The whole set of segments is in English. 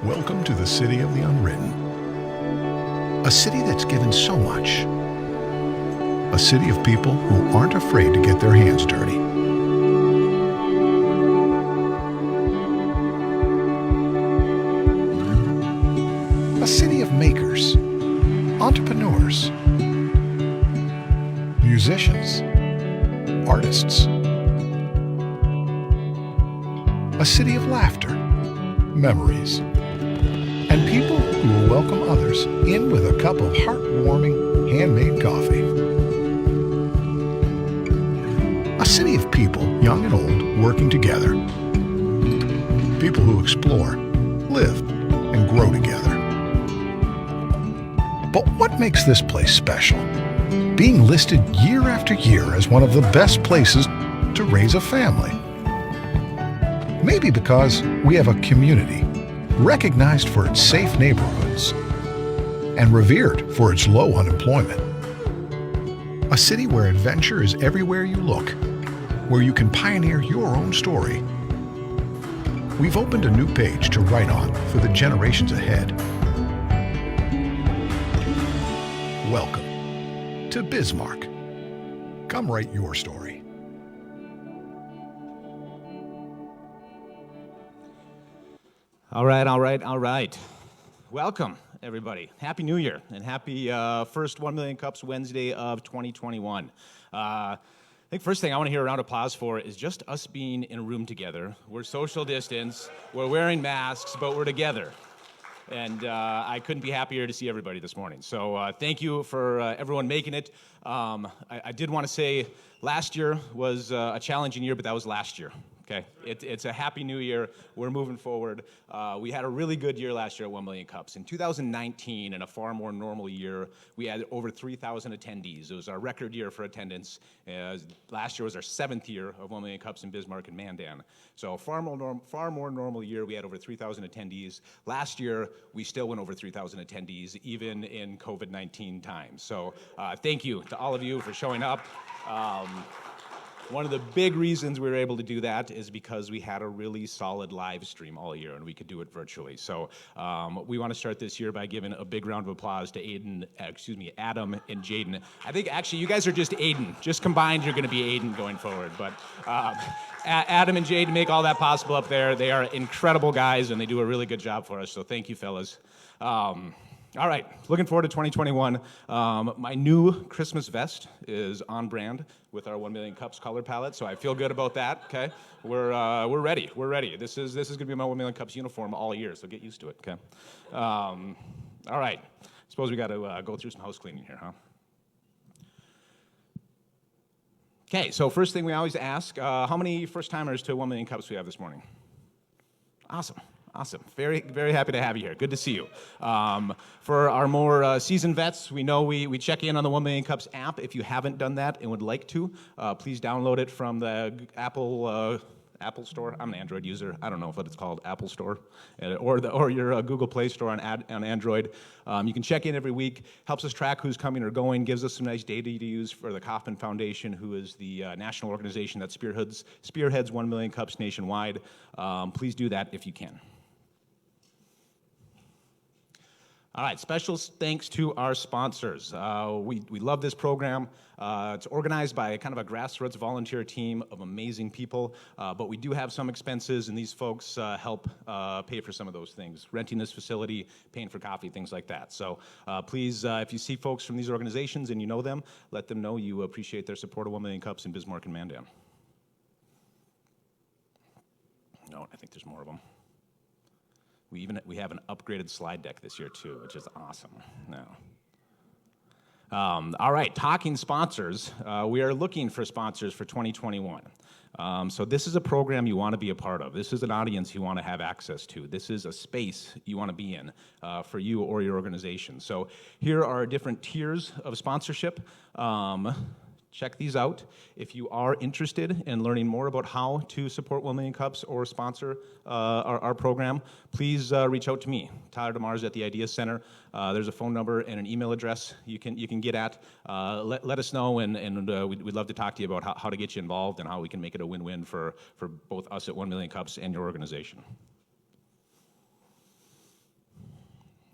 Welcome to the city of the unwritten. A city that's given so much. A city of people who aren't afraid to get their hands dirty. A city of makers, entrepreneurs, musicians, artists. A city of laughter, memories, and people who will welcome others in with a cup of heartwarming handmade coffee. A city of people, young and old, working together. People who explore, live, and grow together. But what makes this place special? Being listed year after year as one of the best places to raise a family. Maybe because we have a community recognized for its safe neighborhoods and revered for its low unemployment. A city where adventure is everywhere you look, where you can pioneer your own story. We've opened a new page to write on for the generations ahead. Welcome to Bismarck. Come write your story. All right. Welcome, everybody. Happy New Year, and happy first 1 Million Cups Wednesday of 2021. I think first thing I want to hear a round of applause for is just us being in a room together. We're social distance, we're wearing masks, but we're together. And I couldn't be happier to see everybody this morning. So thank you for everyone making it. I did want to say last year was a challenging year, but that was last year. Okay, it's a happy new year. We're moving forward. We had a really good year last year at 1 Million Cups. In 2019, in a far more normal year, we had over 3,000 attendees. It was our record year for attendance. Last year was our 7th year of 1 Million Cups in Bismarck and Mandan. So far more normal year, we had over 3,000 attendees. Last year, we still went over 3,000 attendees, even in COVID-19 times. So thank you to all of you for showing up. One of the big reasons we were able to do that is because we had a really solid live stream all year and we could do it virtually. So we want to start this year by giving a big round of applause to Adam and Jaden. I think actually you guys are just Aiden. Just combined, you're going to be Aiden going forward. But Adam and Jaden make all that possible up there. They are incredible guys and they do a really good job for us. So thank you, fellas. All right, looking forward to 2021. My new Christmas vest is on brand with our 1 Million Cups color palette, so I feel good about that. Okay, we're ready. We're ready. This is going to be my 1 Million Cups uniform all year, so get used to it. Okay. All right. Suppose we got to go through some house cleaning here, huh? Okay. So first thing we always ask: how many first timers to 1 Million Cups we have this morning? Awesome. Very, very happy to have you here. Good to see you. For our more seasoned vets, we know we check in on the 1 Million Cups app. If you haven't done that and would like to, please download it from the Apple Store. I'm an Android user. I don't know what it's called, Apple Store, or your Google Play Store on Android. You can check in every week. Helps us track who's coming or going. Gives us some nice data to use for the Kauffman Foundation, who is the national organization that spearheads 1 Million Cups nationwide. Please do that if you can. All right, special thanks to our sponsors. We love this program. It's organized by kind of a grassroots volunteer team of amazing people, but we do have some expenses, and these folks help pay for some of those things, renting this facility, paying for coffee, things like that. So please, if you see folks from these organizations and you know them, let them know you appreciate their support of 1 Million Cups in Bismarck and Mandan. No, I think there's more of them. We have an upgraded slide deck this year too, which is awesome. Now, all right, talking sponsors, we are looking for sponsors for 2021. So this is a program you want to be a part of. This is an audience you want to have access to. This is a space you want to be in for you or your organization. So here are different tiers of sponsorship. Check these out. If you are interested in learning more about how to support 1 Million Cups or sponsor our program, please reach out to me, Tyler DeMars at the Idea Center. There's a phone number and an email address you can get at. Let us know, and we'd love to talk to you about how to get you involved and how we can make it a win-win for both us at 1 Million Cups and your organization.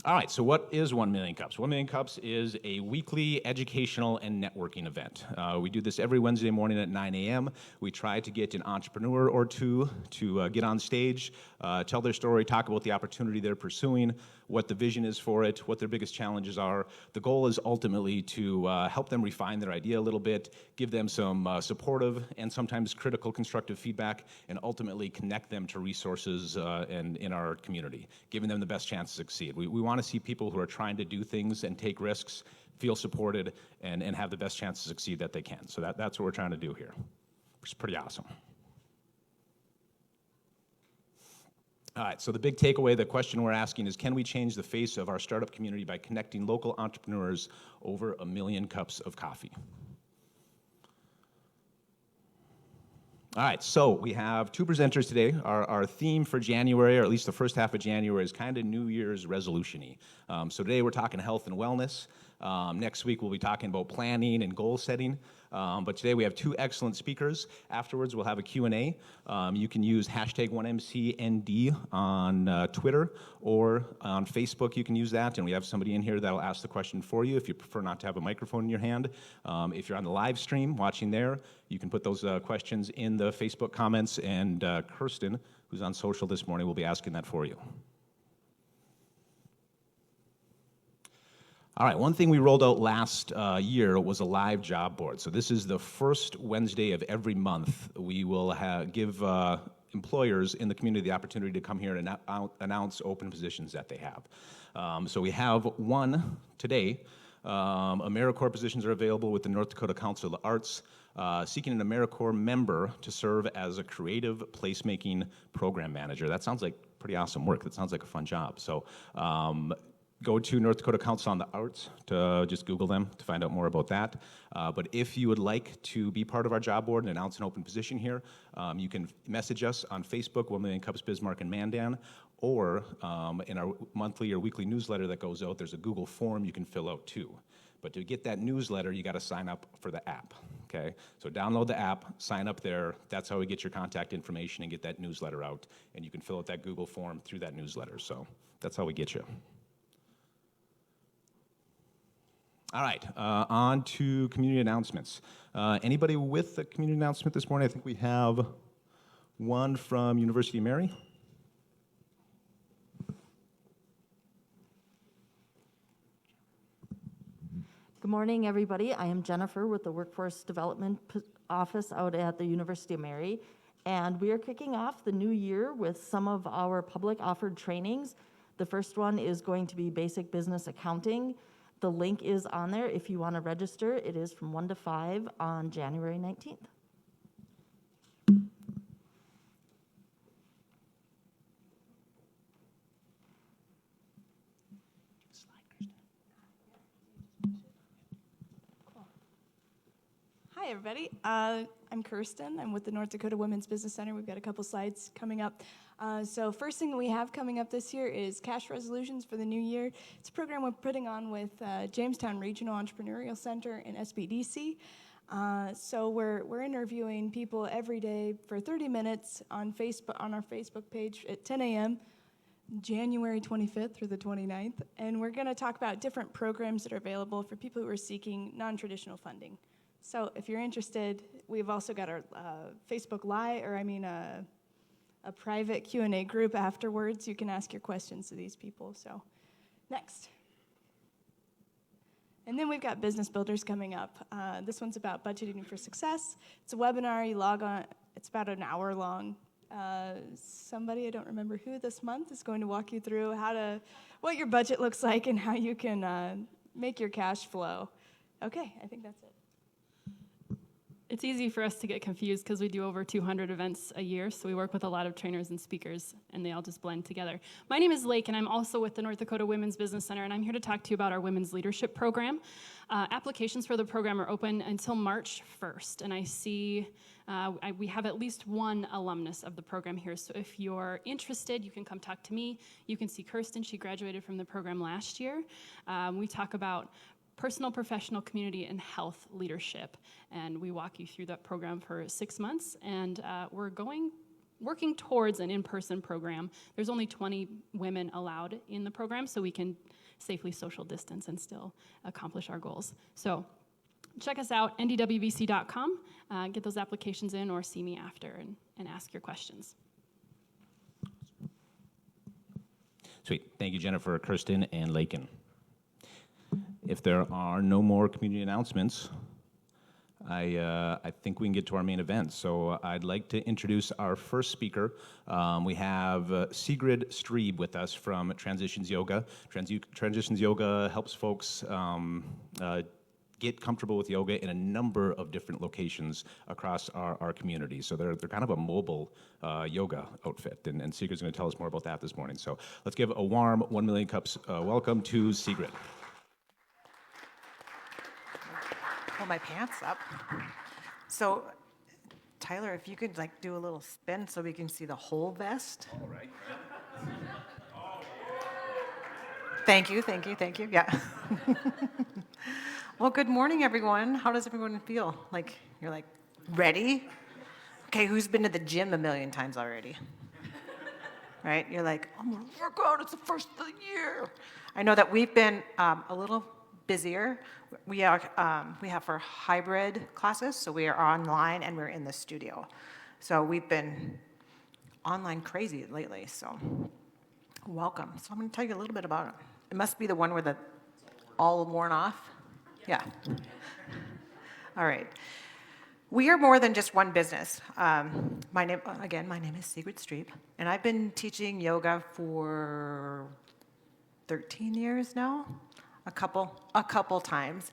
All right, so what is 1 Million Cups? 1 Million Cups is a weekly educational and networking event. We do this every Wednesday morning at 9 a.m. We try to get an entrepreneur or two to get on stage, tell their story, talk about the opportunity they're pursuing, what the vision is for it, what their biggest challenges are. The goal is ultimately to help them refine their idea a little bit, give them some supportive and sometimes critical constructive feedback, and ultimately connect them to resources in our community, giving them the best chance to succeed. We want to see people who are trying to do things and take risks feel supported and have the best chance to succeed that they can. So that's what we're trying to do here, which is pretty awesome. All right, so the big takeaway, the question we're asking is, can we change the face of our startup community by connecting local entrepreneurs over 1 million cups of coffee? All right, so we have two presenters today. Our theme for January, or at least the first half of January, is kind of New Year's resolution-y. So today we're talking health and wellness. Next week we'll be talking about planning and goal setting. But today we have two excellent speakers. Afterwards we'll have a Q&A. You can use hashtag 1MCND on Twitter or on Facebook. You can use that, and we have somebody in here that'll ask the question for you if you prefer not to have a microphone in your hand. If you're on the live stream watching there, you can put those questions in the Facebook comments, and Kirsten, who's on social this morning, will be asking that for you. All right, one thing we rolled out last year was a live job board. So this is the first Wednesday of every month. We will give employers in the community the opportunity to come here and announce open positions that they have. So we have one today. AmeriCorps positions are available with the North Dakota Council of the Arts, seeking an AmeriCorps member to serve as a creative placemaking program manager. That sounds like pretty awesome work. That sounds like a fun job. So go to North Dakota Council on the Arts to just Google them to find out more about that. But if you would like to be part of our job board and announce an open position here, you can message us on Facebook, 1 Million Cups Bismarck and Mandan, or in our monthly or weekly newsletter that goes out, there's a Google form you can fill out too. But to get that newsletter, you got to sign up for the app, okay? So download the app, sign up there. That's how we get your contact information and get that newsletter out. And you can fill out that Google form through that newsletter. So that's how we get you. All right, on to community announcements. Anybody with a community announcement this morning? I think we have one from University of Mary. Good morning, everybody. I am Jennifer with the Workforce Development Office out at the University of Mary, and we are kicking off the new year with some of our public offered trainings. The first one is going to be basic business accounting. The link is on there if you want to register. It is from 1 to 5 on January 19th. Hi, everybody. I'm Kirsten. I'm with the North Dakota Women's Business Center. We've got a couple slides coming up. So first thing we have coming up this year is cash resolutions for the new year. It's a program we're putting on with Jamestown Regional Entrepreneurial Center and SBDC. So we're interviewing people every day for 30 minutes on Facebook, on our Facebook page at 10 a.m. January 25th through the 29th. And we're going to talk about different programs that are available for people who are seeking non-traditional funding. So if you're interested, we've also got our Facebook Live, a private Q&A group afterwards. You can ask your questions to these people. So next. And then we've got Business Builders coming up. This one's about budgeting for success. It's a webinar. You log on. It's about an hour long. Somebody, I don't remember who this month, is going to walk you through what your budget looks like and how you can make your cash flow. Okay, I think that's it. It's easy for us to get confused because we do over 200 events a year, so we work with a lot of trainers and speakers, and they all just blend together. My name is Lake, and I'm also with the North Dakota Women's Business Center, and I'm here to talk to you about our Women's Leadership Program. Applications for the program are open until March 1st, and I see we have at least one alumnus of the program here, so if you're interested, you can come talk to me. You can see Kirsten. She graduated from the program last year. We talk about personal, professional, community, and health leadership. And we walk you through that program for 6 months. And we're going working towards an in-person program. There's only 20 women allowed in the program, so we can safely social distance and still accomplish our goals. So check us out, ndwvc.com. Get those applications in or see me after and ask your questions. Sweet. Thank you, Jennifer, Kirsten, and Lakin. If there are no more community announcements, I think we can get to our main event. So I'd like to introduce our first speaker. We have Sigrid Strebe with us from Transitions Yoga. Transitions Yoga helps folks get comfortable with yoga in a number of different locations across our community. So they're kind of a mobile yoga outfit, and Sigrid's going to tell us more about that this morning. So let's give a warm 1 million cups welcome to Sigrid. Pull my pants up. So, Tyler, if you could like do a little spin so we can see the whole vest. All right. Thank you. Yeah. Well, good morning, everyone. How does everyone feel? Like, you're like, ready? Okay, who's been to the gym a million times already? Right? You're like, I'm gonna work out, it's the first of the year. I know that we've been a little busier. We have our hybrid classes, so we are online and we're in the studio. So we've been online crazy lately, so welcome. So I'm gonna tell you a little bit about it. It must be the one where the all worn off. Yeah. All right. We are more than just one business. My name is Sigrid Strebe, and I've been teaching yoga for 13 years now, a couple times.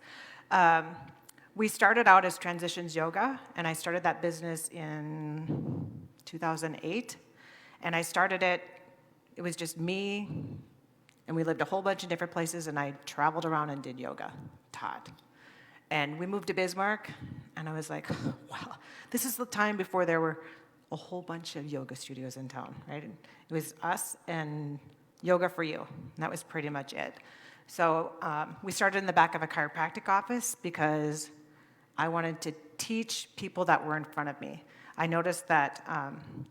We started out as Transitions Yoga, and I started that business in 2008. And I started it was just me, and we lived a whole bunch of different places, and I traveled around and did yoga, taught. And we moved to Bismarck, and I was like, wow, this is the time before there were a whole bunch of yoga studios in town, right? It was us and Yoga for You, and that was pretty much it. So we started in the back of a chiropractic office because I wanted to teach people that were in front of me. I noticed that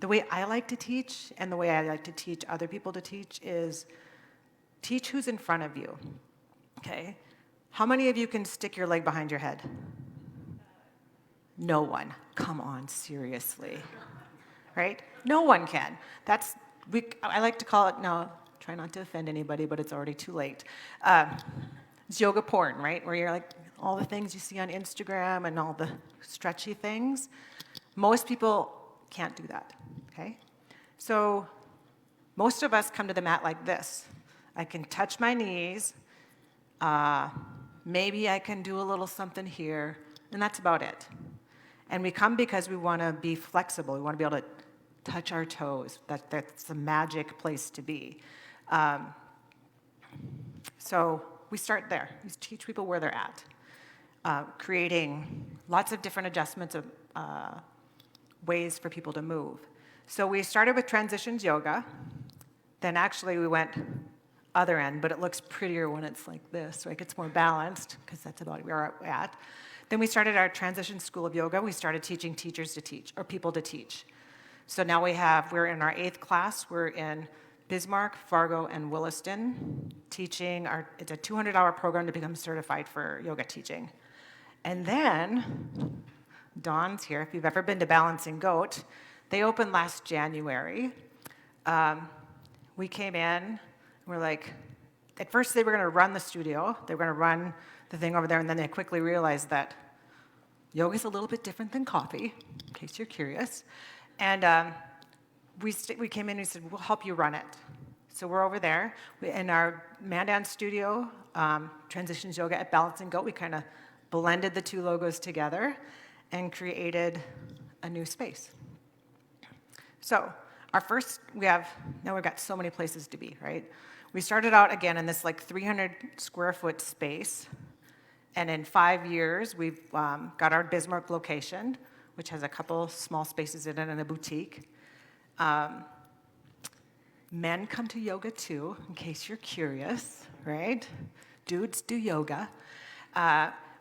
the way I like to teach and the way I like to teach other people to teach is teach who's in front of you, okay? How many of you can stick your leg behind your head? No one. Come on, seriously, right? No one can. I like to call it, no, try not to offend anybody, but it's already too late. It's yoga porn, right? Where you're like, all the things you see on Instagram and all the stretchy things. Most people can't do that, okay? So most of us come to the mat like this. I can touch my knees. Maybe I can do a little something here, and that's about it. And we come because we want to be flexible. We want to be able to touch our toes. That's a magic place to be. So we start there. We teach people where they're at, creating lots of different adjustments of ways for people to move. So we started with Transitions Yoga. Then actually we went other end, but it looks prettier when it's like this, right? It's more balanced, because that's about where we're at. Then we started our Transition School of Yoga. We started teaching teachers to teach, or people to teach. So now we're in our 8th class. We're in Bismarck, Fargo, and Williston, teaching it's a 200-hour program to become certified for yoga teaching. And then, Dawn's here. If you've ever been to Balancing Goat, they opened last January. We came in, we're like, at first they were going to run the studio. They were going to run the thing over there, and then they quickly realized that yoga's a little bit different than coffee, in case you're curious. And we came in and we said, we'll help you run it. So we're over there. In our Mandan studio, Transitions Yoga at Balancing Goat, we kind of blended the two logos together and created a new space. So now we've got so many places to be, right? We started out again in this like 300 square foot space. And in 5 years, we've got our Bismarck location, which has a couple small spaces in it and a boutique. Men come to yoga too, in case you're curious, right? Dudes do yoga.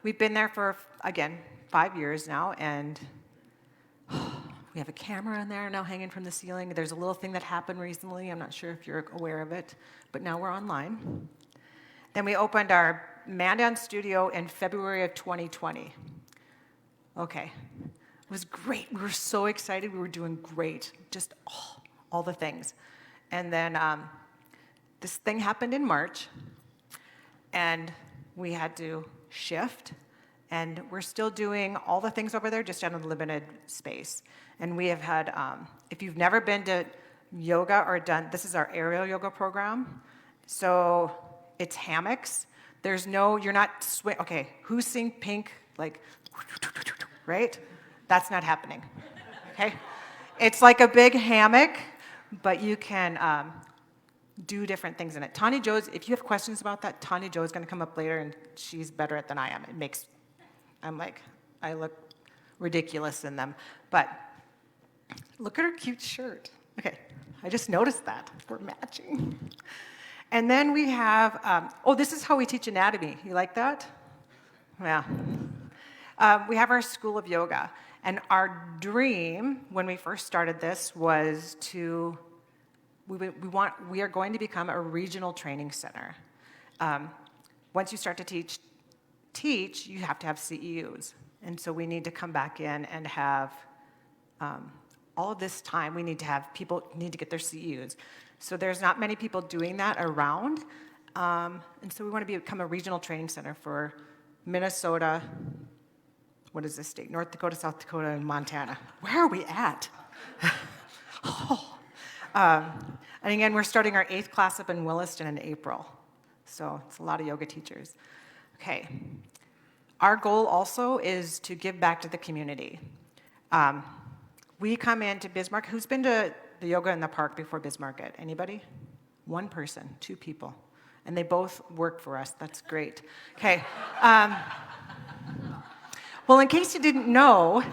We've been there for, again, 5 years now, and We have a camera in there now hanging from the ceiling. There's a little thing that happened recently. I'm not sure if you're aware of it, but now we're online. Then we opened our Mandan studio in February of 2020. Okay, it was great. We were so excited. We were doing great, just all the things. And then this thing happened in March, and we had to shift. And we're still doing all the things over there, just in a limited space. And we have had, if you've never been to yoga or done, this is our aerial yoga program. So it's hammocks. There's no, you're not okay, who's seen pink, like, right? That's not happening, okay? It's like a big hammock, but you can do different things in it. Tonya Jo's, if you have questions about that, Tonya Jo is gonna come up later, and she's better at it than I am. I'm like, I look ridiculous in them. But look at her cute shirt. Okay, I just noticed that. We're matching. And then we have, this is how we teach anatomy. You like that? Yeah. We have our School of Yoga. And our dream, when we first started this, was we are going to become a regional training center. Once you start to teach, you have to have CEUs. And so we need to come back in and have all of this time. We need to have people need to get their CEUs. So there's not many people doing that around. And so we want to become a regional training center for Minnesota, what is this state? North Dakota, South Dakota, and Montana. Where are we at? And again, we're starting our 8th class up in Williston in April. So it's a lot of yoga teachers. Okay. Our goal also is to give back to the community. We come into Bismarck. Who's been to the yoga in the park before Bismarck? Anybody? One person, 2 people. And they both work for us. That's great. Okay. Well, in case you didn't know,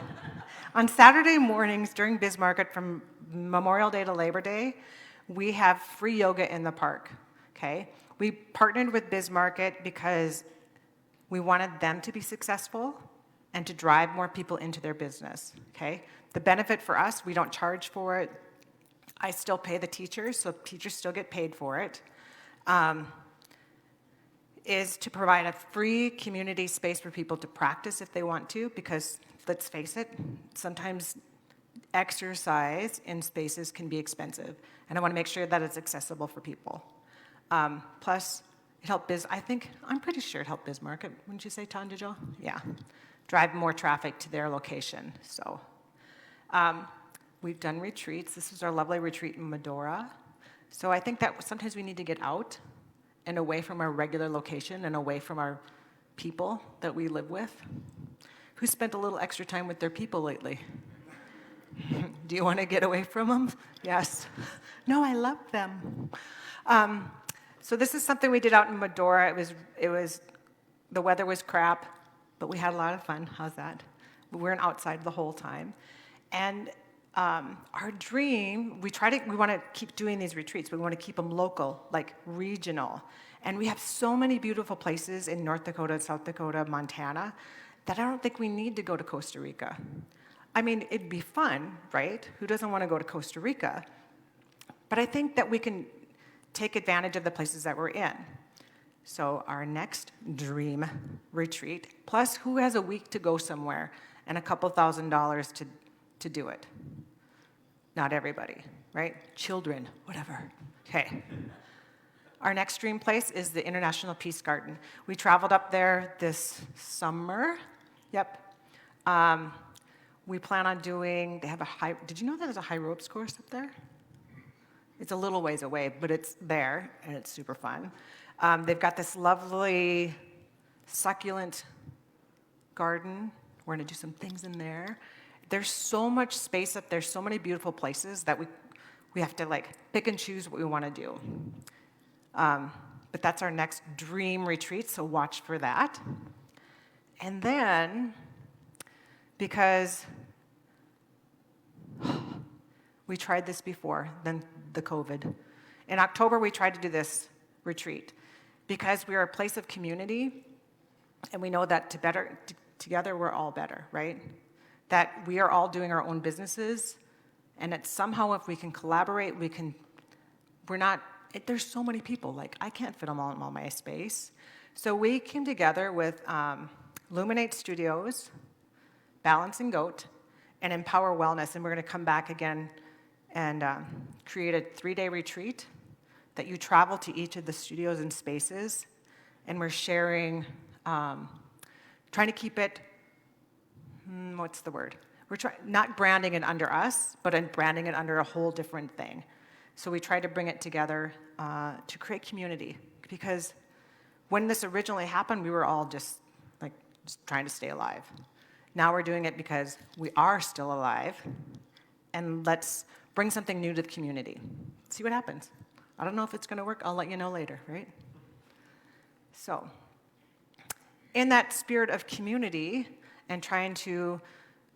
on Saturday mornings during Bismarck from Memorial Day to Labor Day, we have free yoga in the park. Okay. We partnered with Bismarck because we wanted them to be successful and to drive more people into their business, okay? The benefit for us, we don't charge for it. I still pay the teachers, so teachers still get paid for it, is to provide a free community space for people to practice if they want to, because let's face it, sometimes exercise in spaces can be expensive, and I want to make sure that it's accessible for people. Plus, it helped I'm pretty sure it helped Bismarck, wouldn't you say, Tonya Jo? Yeah, drive more traffic to their location, so. We've done retreats. This is our lovely retreat in Medora. So I think that sometimes we need to get out and away from our regular location and away from our people that we live with. Who spent a little extra time with their people lately? Do you want to get away from them? Yes. No, I love them. So this is something we did out in Medora. The weather was crap, but we had a lot of fun. How's that? We weren't outside the whole time. And our dream, we want to keep doing these retreats. We want to keep them local, like regional. And we have so many beautiful places in North Dakota, South Dakota, Montana, that I don't think we need to go to Costa Rica. I mean, it'd be fun, right? Who doesn't want to go to Costa Rica? But I think that we can take advantage of the places that we're in. So our next dream retreat, plus who has a week to go somewhere and a couple $1,000s to do it? Not everybody, right? Children, whatever. Okay. Our next dream place is the International Peace Garden. We traveled up there this summer. Yep. We plan on doing, did you know that there's a high ropes course up there? It's a little ways away, but it's there, and it's super fun. They've got this lovely, succulent garden. We're gonna do some things in there. There's so much space up there, so many beautiful places that we have to pick and choose what we wanna do. But that's our next dream retreat, so watch for that. And then, because we tried this before, then the COVID. In October, we tried to do this retreat because we are a place of community, and we know that together we're all better, right? that we are all doing our own businesses, and that somehow if we can collaborate, there's so many people, like I can't fit them all in all my space. So we came together with Luminate Studios, Balance and Goat, and Empower Wellness, and we're gonna come back again and create a 3-day retreat that you travel to each of the studios and spaces, and we're sharing, trying to keep it, what's the word? We're not branding it under us, but branding it under a whole different thing. So we tried to bring it together to create community, because when this originally happened, we were all just trying to stay alive. Now we're doing it because we are still alive, and let's bring something new to the community. See what happens. I don't know if it's gonna work, I'll let you know later, right? So, in that spirit of community and trying to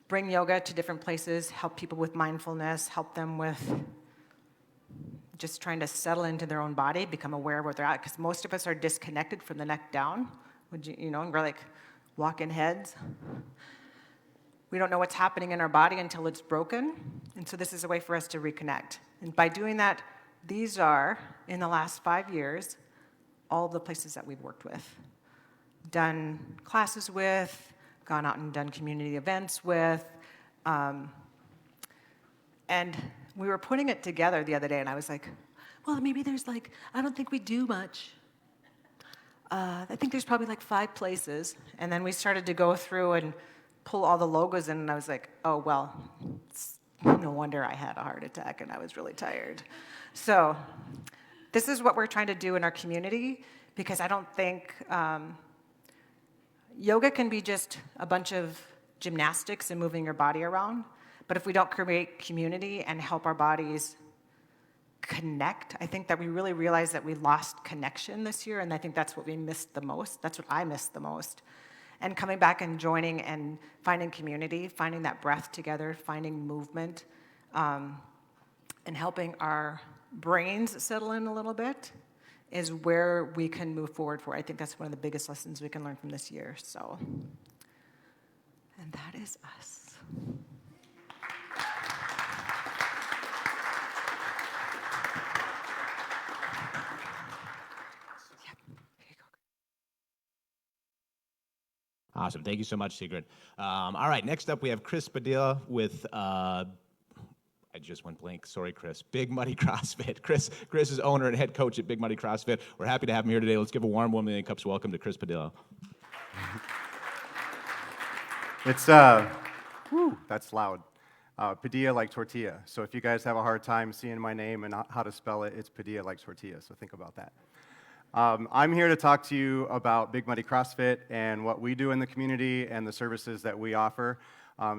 bring yoga to different places, help people with mindfulness, help them with just trying to settle into their own body, become aware of where they're at, because most of us are disconnected from the neck down. And we're like walking heads. We don't know what's happening in our body until it's broken, and so this is a way for us to reconnect. And by doing that, these are, in the last 5 years, all the places that we've worked with, done classes with, gone out and done community events with, and we were putting it together the other day, and I was like, well, maybe there's I don't think we do much. I think there's probably 5 places, and then we started to go through and pull all the logos in, and I was like, oh, well, no wonder I had a heart attack and I was really tired. So this is what we're trying to do in our community, because I don't think yoga can be just a bunch of gymnastics and moving your body around, but if we don't create community and help our bodies connect, I think that we really realized that we lost connection this year, and I think that's what we missed the most. That's what I missed the most. And coming back and joining and finding community, finding that breath together, finding movement, and helping our brains settle in a little bit is where we can move forward for. I think that's one of the biggest lessons we can learn from this year. So, and that is us. Awesome. Thank you so much, Sigrid. All right, next up we have Chris Padilla with, I just went blank. Sorry, Chris. Big Muddy CrossFit. Chris is owner and head coach at Big Muddy CrossFit. We're happy to have him here today. Let's give a warm 1 million cups welcome to Chris Padilla. It's, that's loud. Padilla like tortilla. So if you guys have a hard time seeing my name and how to spell it, it's Padilla like tortilla, so think about that. I'm here to talk to you about Big Muddy CrossFit and what we do in the community and the services that we offer.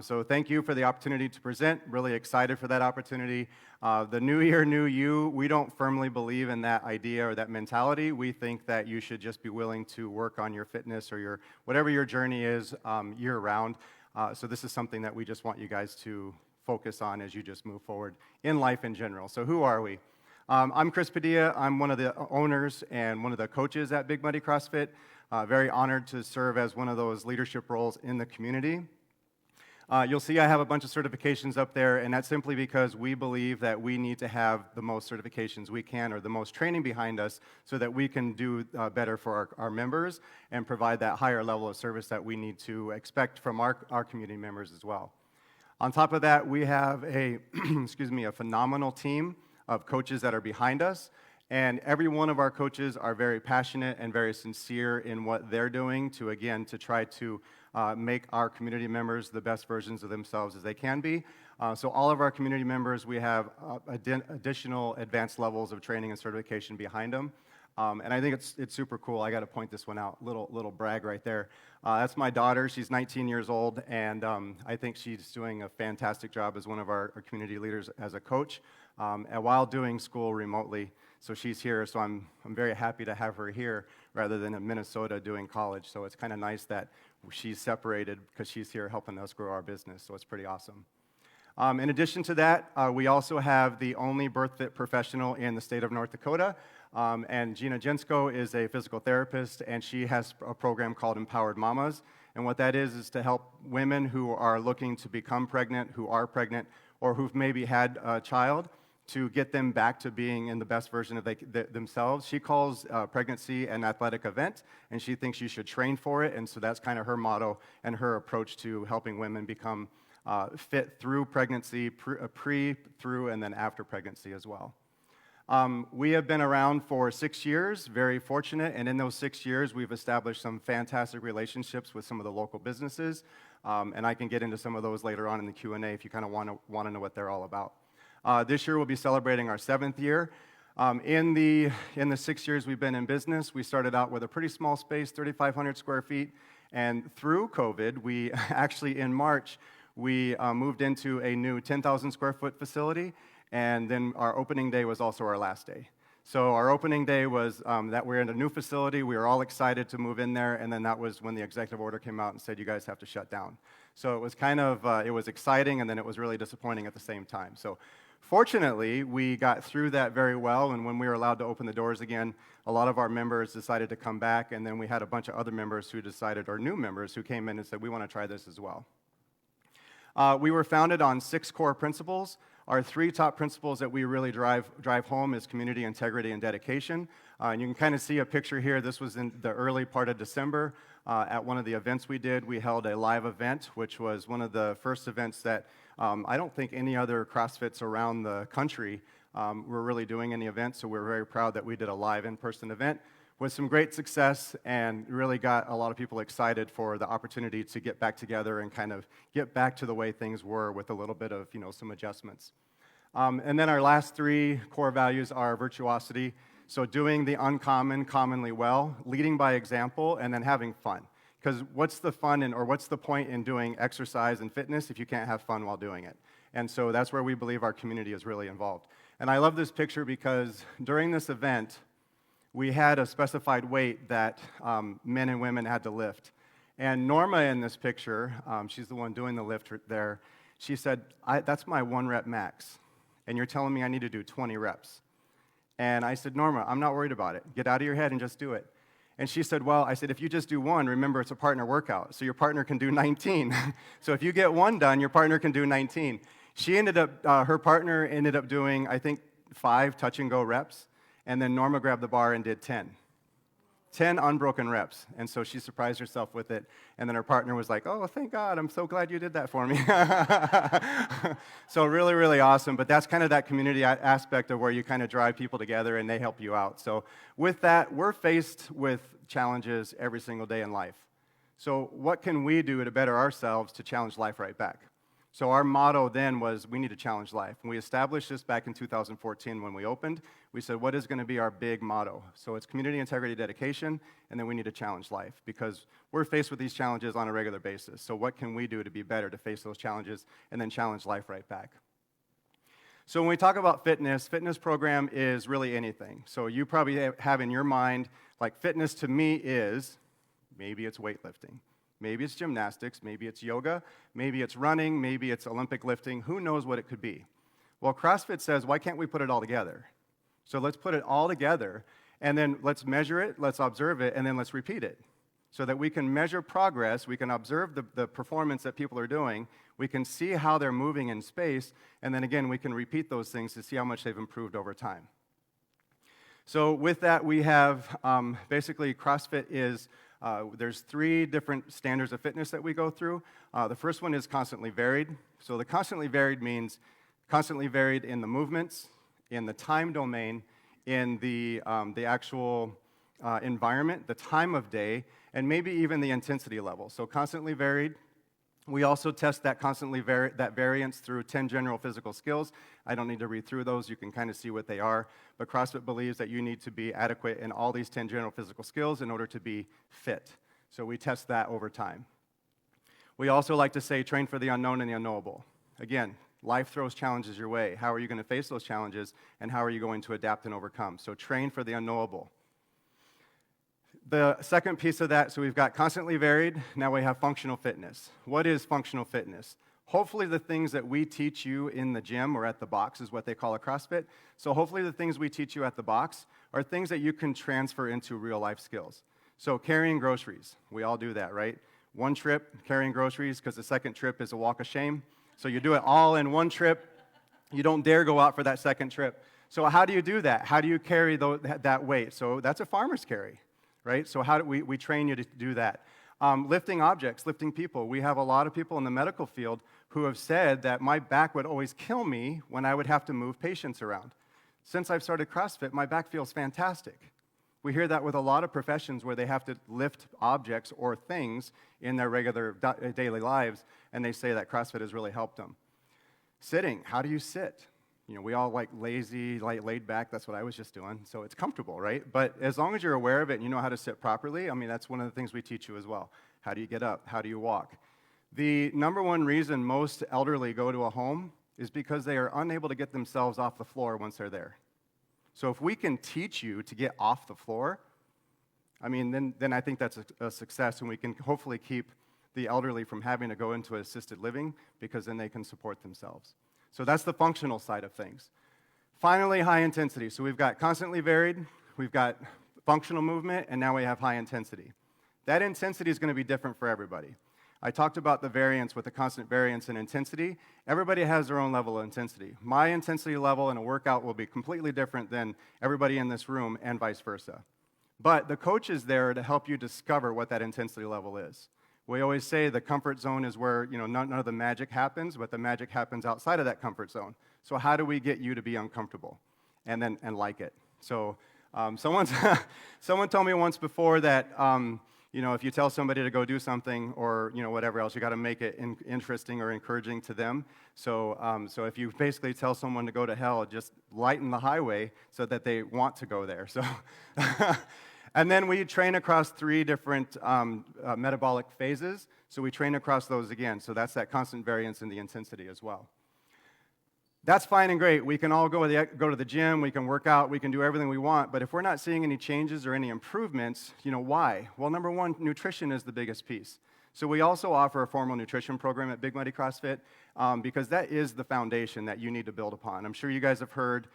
So thank you for the opportunity to present. Really excited for that opportunity. The new year, new you, we don't firmly believe in that idea or that mentality. We think that you should just be willing to work on your fitness or whatever your journey is year-round. So this is something that we just want you guys to focus on as you just move forward in life in general. So who are we? I'm Chris Padilla. I'm one of the owners and one of the coaches at Big Muddy CrossFit. Very honored to serve as one of those leadership roles in the community. You'll see I have a bunch of certifications up there, and that's simply because we believe that we need to have the most certifications we can or the most training behind us so that we can do better for our members and provide that higher level of service that we need to expect from our community members as well. On top of that, we have a phenomenal team of coaches that are behind us, and every one of our coaches are very passionate and very sincere in what they're doing to try to make our community members the best versions of themselves as they can be. So all of our community members, we have additional advanced levels of training and certification behind them. And I think it's super cool. I got to point this one out, little brag right there. That's my daughter. She's 19 years old, and I think she's doing a fantastic job as one of our community leaders as a coach, and while doing school remotely. So she's here, so I'm very happy to have her here rather than in Minnesota doing college. So it's kind of nice that she's separated because she's here helping us grow our business, so it's pretty awesome. In addition to that, we also have the only birth fit professional in the state of North Dakota, and Gina Jensko is a physical therapist, and she has a program called Empowered Mamas, And what that is to help women who are looking to become pregnant, who are pregnant, or who've maybe had a child, to get them back to being in the best version of themselves. She calls pregnancy an athletic event, and she thinks you should train for it, and so that's kind of her motto and her approach to helping women become fit through pregnancy, pre, through, and then after pregnancy as well. We have been around for 6 years, very fortunate, and in those 6 years, we've established some fantastic relationships with some of the local businesses, and I can get into some of those later on in the Q&A if you kind of want to know what they're all about. This year, we'll be celebrating our 7th year. In the 6 years we've been in business, we started out with a pretty small space, 3,500 square feet, and through COVID, we actually, in March, we moved into a new 10,000 square foot facility, and then our opening day was also our last day. So our opening day was that we're in a new facility, we were all excited to move in there, and then that was when the executive order came out and said, you guys have to shut down. So it was kind of, it was exciting, and then it was really disappointing at the same time. So fortunately, we got through that very well, and when we were allowed to open the doors again, a lot of our members decided to come back, and then we had a bunch of other members who decided, or new members who came in and said, we want to try this as well. We were founded on 6 core principles. Our 3 top principles that we really drive home is community, integrity, and dedication. And you can kind of see a picture here. This was in the early part of December. At one of the events we did, we held a live event, which was one of the first events that I don't think any other CrossFits around the country were really doing any events, so we're very proud that we did a live in-person event with some great success and really got a lot of people excited for the opportunity to get back together and kind of get back to the way things were with a little bit of, some adjustments. And then our last 3 core values are virtuosity, so doing the uncommon commonly well, leading by example, and then having fun. Because what's the fun or what's the point in doing exercise and fitness if you can't have fun while doing it? And so that's where we believe our community is really involved. And I love this picture because during this event, we had a specified weight that men and women had to lift. And Norma in this picture, she's the one doing the lift there, she said, that's my 1 rep max, and you're telling me I need to do 20 reps. And I said, Norma, I'm not worried about it. Get out of your head and just do it. And she said, well, I said, if you just do 1, remember it's a partner workout, so your partner can do 19. So if you get 1 done, your partner can do 19. Her partner ended up doing, I think, 5 touch and go reps. And then Norma grabbed the bar and did 10. 10 unbroken reps. And so she surprised herself with it. And then her partner was like, oh, thank God, I'm so glad you did that for me. So really, really awesome. But that's kind of that community aspect of where you kind of drive people together and they help you out. So with that, we're faced with challenges every single day in life. So what can we do to better ourselves to challenge life right back? So our motto then was, we need to challenge life. And we established this back in 2014 when we opened. We said, what is going to be our big motto? So it's community, integrity, dedication, and then we need to challenge life because we're faced with these challenges on a regular basis. So what can we do to be better to face those challenges and then challenge life right back? So when we talk about fitness program is really anything. So you probably have in your mind, like fitness to me is, maybe it's weightlifting. Maybe it's gymnastics, maybe it's yoga, maybe it's running, maybe it's Olympic lifting. Who knows what it could be? Well, CrossFit says, why can't we put it all together? So let's put it all together, and then let's measure it, let's observe it, and then let's repeat it. So that we can measure progress, we can observe the performance that people are doing, we can see how they're moving in space, and then again, we can repeat those things to see how much they've improved over time. So with that, we have basically CrossFit is there's 3 different standards of fitness that we go through. The first one is constantly varied. So the constantly varied means constantly varied in the movements, in the time domain, in the actual environment, the time of day, and maybe even the intensity level. So constantly varied. We also test that that variance through 10 general physical skills. I don't need to read through those. You can kind of see what they are. But CrossFit believes that you need to be adequate in all these 10 general physical skills in order to be fit. So we test that over time. We also like to say train for the unknown and the unknowable. Again, life throws challenges your way. How are you going to face those challenges, and how are you going to adapt and overcome? So train for the unknowable. The second piece of that, so we've got constantly varied, now we have functional fitness. What is functional fitness? Hopefully the things that we teach you in the gym or at the box is what they call a CrossFit. So hopefully the things we teach you at the box are things that you can transfer into real life skills. So carrying groceries, we all do that, right? one trip carrying groceries because the second trip is a walk of shame. So you do it all in one trip. You don't dare go out for that second trip. So how do you do that? How do you carry that weight? So that's a farmer's carry, right? So how do we train you to do that? Lifting objects, lifting people. We have a lot of people in the medical field who have said that my back would always kill me when I would have to move patients around. Since I've started CrossFit, my back feels fantastic. We hear that with a lot of professions where they have to lift objects or things in their regular daily lives, and they say that CrossFit has really helped them. Sitting, how do you sit? You know, we all like lazy, laid back. That's what I was just doing. So it's comfortable, right? But as long as you're aware of it and you know how to sit properly, I mean, that's one of the things we teach you as well. How do you get up? How do you walk? The number one reason most elderly go to a home is because they are unable to get themselves off the floor once they're there. So if we can teach you to get off the floor, I mean, then I think that's a success, and we can hopefully keep the elderly from having to go into assisted living because then they can support themselves. So that's the functional side of things. Finally, high intensity. So we've got constantly varied, we've got functional movement, and now we have high intensity. That intensity is going to be different for everybody. I talked about the variance with the constant variance in intensity. Everybody has their own level of intensity. My intensity level in a workout will be completely different than everybody in this room and vice versa. But the coach is there to help you discover what that intensity level is. We always say the comfort zone is where none of the magic happens, but the magic happens outside of that comfort zone. So how do we get you to be uncomfortable and like it? So someone told me once before that if you tell somebody to go do something or whatever else, you got to make it interesting or encouraging to them. So if you basically tell someone to go to hell, just lighten the highway so that they want to go there. So. And then we train across 3 different metabolic phases. So we train across those again. So that's that constant variance in the intensity as well. That's fine and great. We can all go to the gym, we can work out, we can do everything we want. But if we're not seeing any changes or any improvements, why? Well, number one, nutrition is the biggest piece. So we also offer a formal nutrition program at Big Muddy CrossFit because that is the foundation that you need to build upon. I'm sure you guys have heard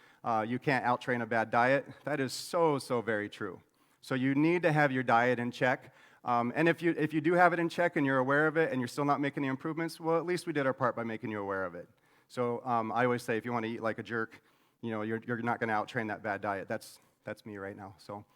you can't out-train a bad diet. That is so very true. So you need to have your diet in check. And if you do have it in check and you're aware of it and you're still not making the improvements, well, at least we did our part by making you aware of it. So I always say if you want to eat like a jerk, you're not going to out-train that bad diet. That's me right now. So,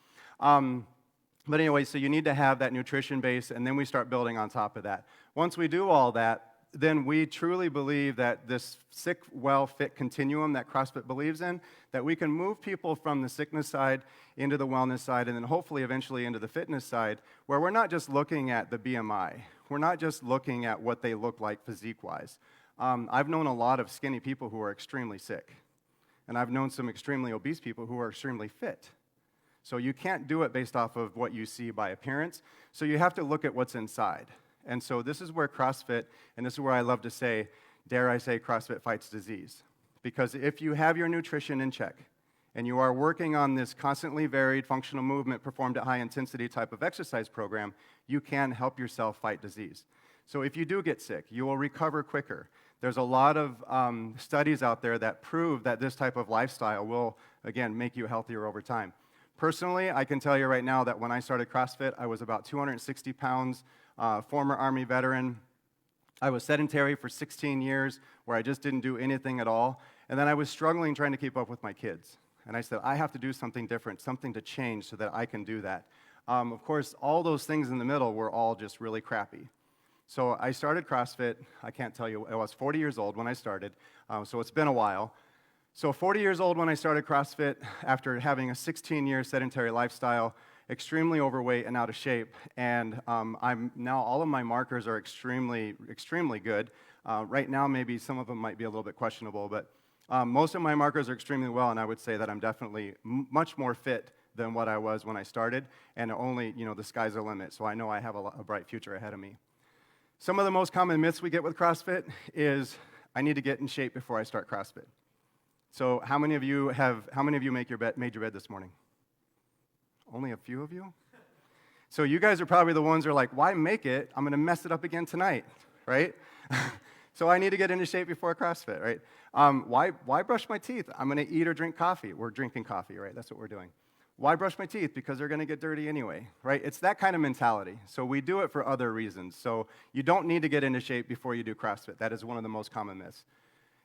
but anyway, so you need to have that nutrition base, and then we start building on top of that. Once we do all that, then we truly believe that this sick, well, fit continuum that CrossFit believes in, that we can move people from the sickness side into the wellness side, and then hopefully eventually into the fitness side, where we're not just looking at the BMI. We're not just looking at what they look like physique-wise. I've known a lot of skinny people who are extremely sick, and I've known some extremely obese people who are extremely fit. So you can't do it based off of what you see by appearance, so you have to look at what's inside. And so this is where CrossFit, and this is where I love to say, dare I say, CrossFit fights disease. Because if you have your nutrition in check, and you are working on this constantly varied functional movement performed at high intensity type of exercise program, you can help yourself fight disease. So if you do get sick, you will recover quicker. There's a lot of studies out there that prove that this type of lifestyle will, again, make you healthier over time. Personally, I can tell you right now that when I started CrossFit, I was about 260 pounds, former Army veteran. I was sedentary for 16 years where I just didn't do anything at all. And then I was struggling trying to keep up with my kids. And I said, I have to do something different, something to change so that I can do that. Of course, all those things in the middle were all just really crappy. So I started CrossFit. I can't tell you, I was 40 years old when I started, so it's been a while. So 40 years old when I started CrossFit, after having a 16-year sedentary lifestyle, extremely overweight and out of shape, and I'm now all of my markers are extremely good. Right now, maybe some of them might be a little bit questionable, but most of my markers are extremely well, and I would say that I'm definitely much more fit than what I was when I started, and only, the sky's the limit, so I know I have a bright future ahead of me. Some of the most common myths we get with CrossFit is, I need to get in shape before I start CrossFit. So how many of you made your bed this morning? Only a few of you? So you guys are probably the ones who are like, why make it? I'm going to mess it up again tonight, right? So I need to get into shape before CrossFit, right? Why brush my teeth? I'm going to eat or drink coffee. We're drinking coffee, right? That's what we're doing. Why brush my teeth? Because they're going to get dirty anyway, right? It's that kind of mentality. So we do it for other reasons. So you don't need to get into shape before you do CrossFit. That is one of the most common myths.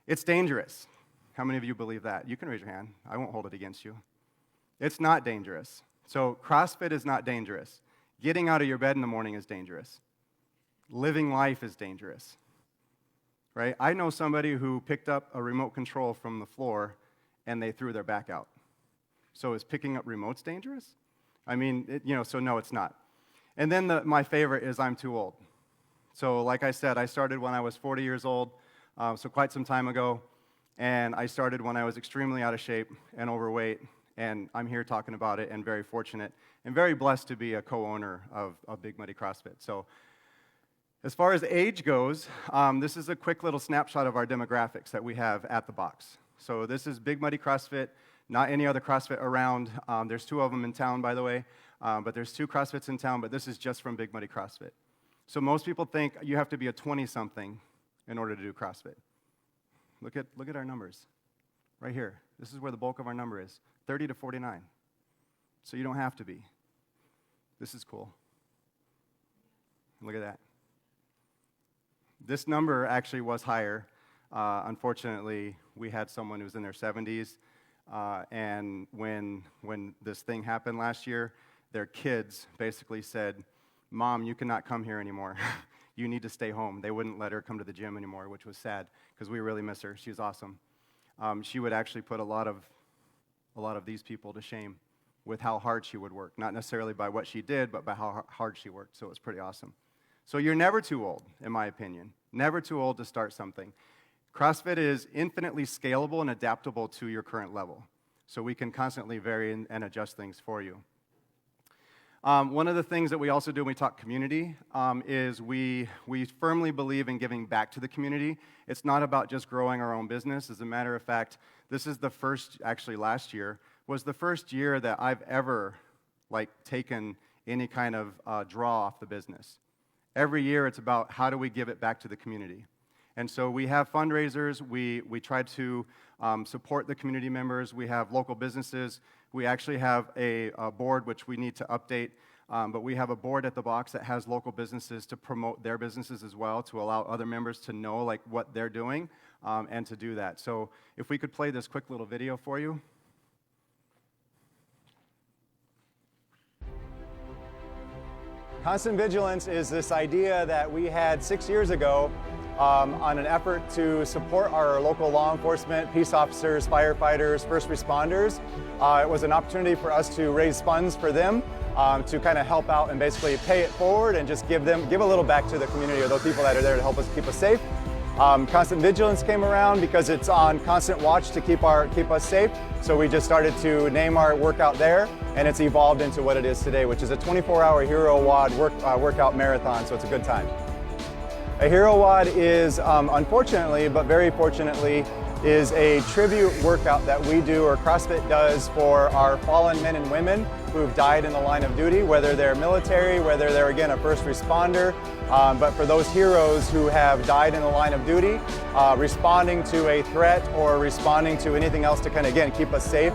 It's dangerous. How many of you believe that? You can raise your hand. I won't hold it against you. It's not dangerous. So CrossFit is not dangerous. Getting out of your bed in the morning is dangerous. Living life is dangerous, right? I know somebody who picked up a remote control from the floor and they threw their back out. So is picking up remotes dangerous? I mean, so no, it's not. And then my favorite is I'm too old. So like I said, I started when I was 40 years old, so quite some time ago, and I started when I was extremely out of shape and overweight, and I'm here talking about it and very fortunate and very blessed to be a co-owner of Big Muddy CrossFit. So as far as age goes, this is a quick little snapshot of our demographics that we have at the box. So this is Big Muddy CrossFit. Not any other CrossFit around. There's 2 of them in town, by the way, but there's 2 CrossFits in town, but this is just from Big Muddy CrossFit. So most people think you have to be a 20-something in order to do CrossFit. Look at our numbers right here. This is where the bulk of our number is, 30 to 49. So you don't have to be. This is cool. Look at that. This number actually was higher. Unfortunately, we had someone who was in their 70s. And when this thing happened last year, their kids basically said, "Mom, you cannot come here anymore. You need to stay home." They wouldn't let her come to the gym anymore, which was sad because we really miss her. She was awesome. She would actually put a lot of these people to shame with how hard she would work, not necessarily by what she did, but by how hard she worked. So it was pretty awesome. So you're never too old, in my opinion. Never too old to start something. CrossFit is infinitely scalable and adaptable to your current level. So we can constantly vary and adjust things for you. One of the things that we also do when we talk community is we firmly believe in giving back to the community. It's not about just growing our own business. As a matter of fact, this is the first, actually last year, was the first year that I've ever taken any kind of draw off the business. Every year it's about how do we give it back to the community. And so we have fundraisers, we try to support the community members, we have local businesses, we actually have a board which we need to update, but we have a board at the box that has local businesses to promote their businesses as well, to allow other members to know what they're doing and to do that. So if we could play this quick little video for you. Constant vigilance is this idea that we had 6 years ago on an effort to support our local law enforcement, peace officers, firefighters, first responders. It was an opportunity for us to raise funds for them to kind of help out and basically pay it forward and just give a little back to the community or those people that are there to help us keep us safe. Constant vigilance came around because it's on constant watch to keep us safe. So we just started to name our workout there, and it's evolved into what it is today, which is a 24-hour Hero WOD workout marathon. So it's a good time. A Hero WOD is, unfortunately, but very fortunately, is a tribute workout that we do, or CrossFit does, for our fallen men and women who've died in the line of duty, whether they're military, whether they're, again, a first responder, but for those heroes who have died in the line of duty, responding to a threat or responding to anything else to kind of, again, keep us safe.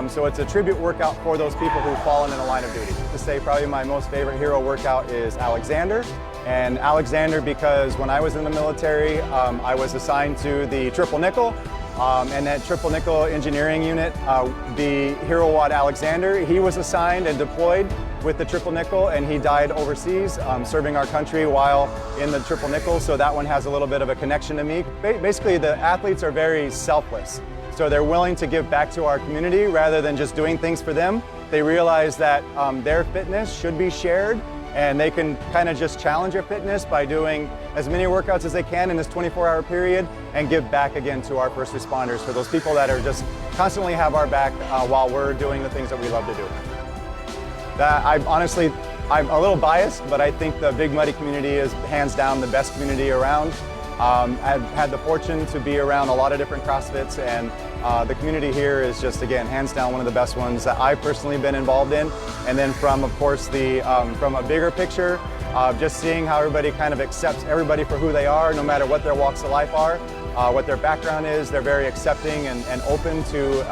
So it's a tribute workout for those people who've fallen in the line of duty. To say probably my most favorite hero workout is Alexander. And Alexander, because when I was in the military, I was assigned to the Triple Nickel, and that Triple Nickel engineering unit, the Hero WOD Alexander, he was assigned and deployed with the Triple Nickel, and he died overseas serving our country while in the Triple Nickel, so that one has a little bit of a connection to me. Basically, the athletes are very selfless, so they're willing to give back to our community rather than just doing things for them. They realize that their fitness should be shared, and they can kind of just challenge their fitness by doing as many workouts as they can in this 24-hour period and give back again to our first responders, for those people that are just constantly have our back while we're doing the things that we love to do. I'm a little biased, but I think the Big Muddy community is hands down the best community around. I've had the fortune to be around a lot of different CrossFits, and the community here is just, again, hands down one of the best ones that I've personally been involved in. And then from, of course, from a bigger picture, just seeing how everybody kind of accepts everybody for who they are, no matter what their walks of life are. what their background is. They're very accepting and open to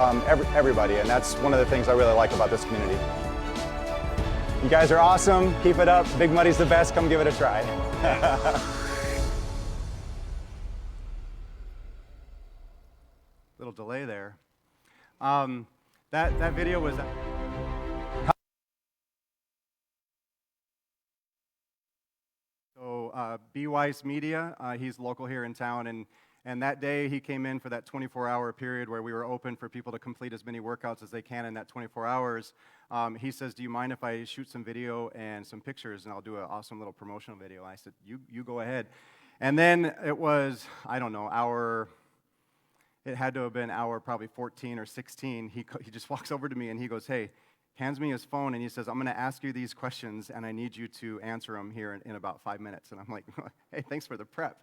everybody, and that's one of the things I really like about this community. You guys are awesome. Keep it up. Big Muddy's the best. Come give it a try. Little delay there. That video was. So B Weiss Media, he's local here in town, and that day he came in for that 24-hour period where we were open for people to complete as many workouts as they can in that 24 hours. He says, do you mind if I shoot some video and some pictures, and I'll do an awesome little promotional video? I said, you go ahead. And then it was, I don't know, it had to have been hour probably 14 or 16. He just walks over to me and he goes, hey, hands me his phone, and he says, I'm going to ask you these questions, and I need you to answer them here in about 5 minutes. And I'm like, hey, thanks for the prep.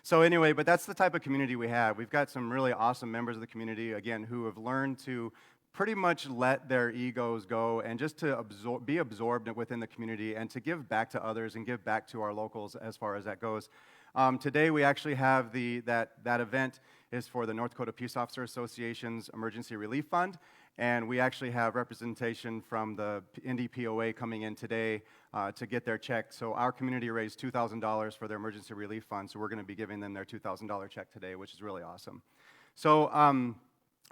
So anyway, but that's the type of community we have. We've got some really awesome members of the community, again, who have learned to pretty much let their egos go and just to be absorbed within the community and to give back to others and give back to our locals as far as that goes. Today we actually have that event is for the North Dakota Peace Officer Association's Emergency Relief Fund, and we actually have representation from the NDPOA coming in today to get their check. So our community raised $2,000 for their emergency relief fund, so we're going to be giving them their $2,000 check today, which is really awesome. So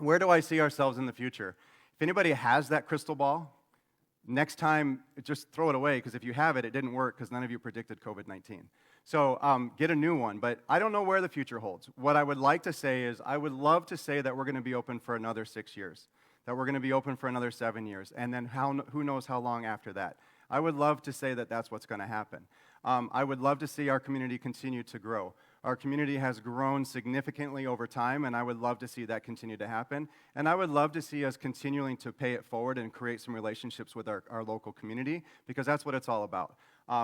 where do I see ourselves in the future? If anybody has that crystal ball, next time, just throw it away, because if you have it, it didn't work because none of you predicted COVID-19. So get a new one, but I don't know where the future holds. What I would like to say is I would love to say that we're going to be open for another 6 years, that we're going to be open for another 7 years, and then who knows how long after that. I would love to say that that's what's going to happen. I would love to see our community continue to grow. Our community has grown significantly over time, and I would love to see that continue to happen. And I would love to see us continuing to pay it forward and create some relationships with our local community, because that's what it's all about.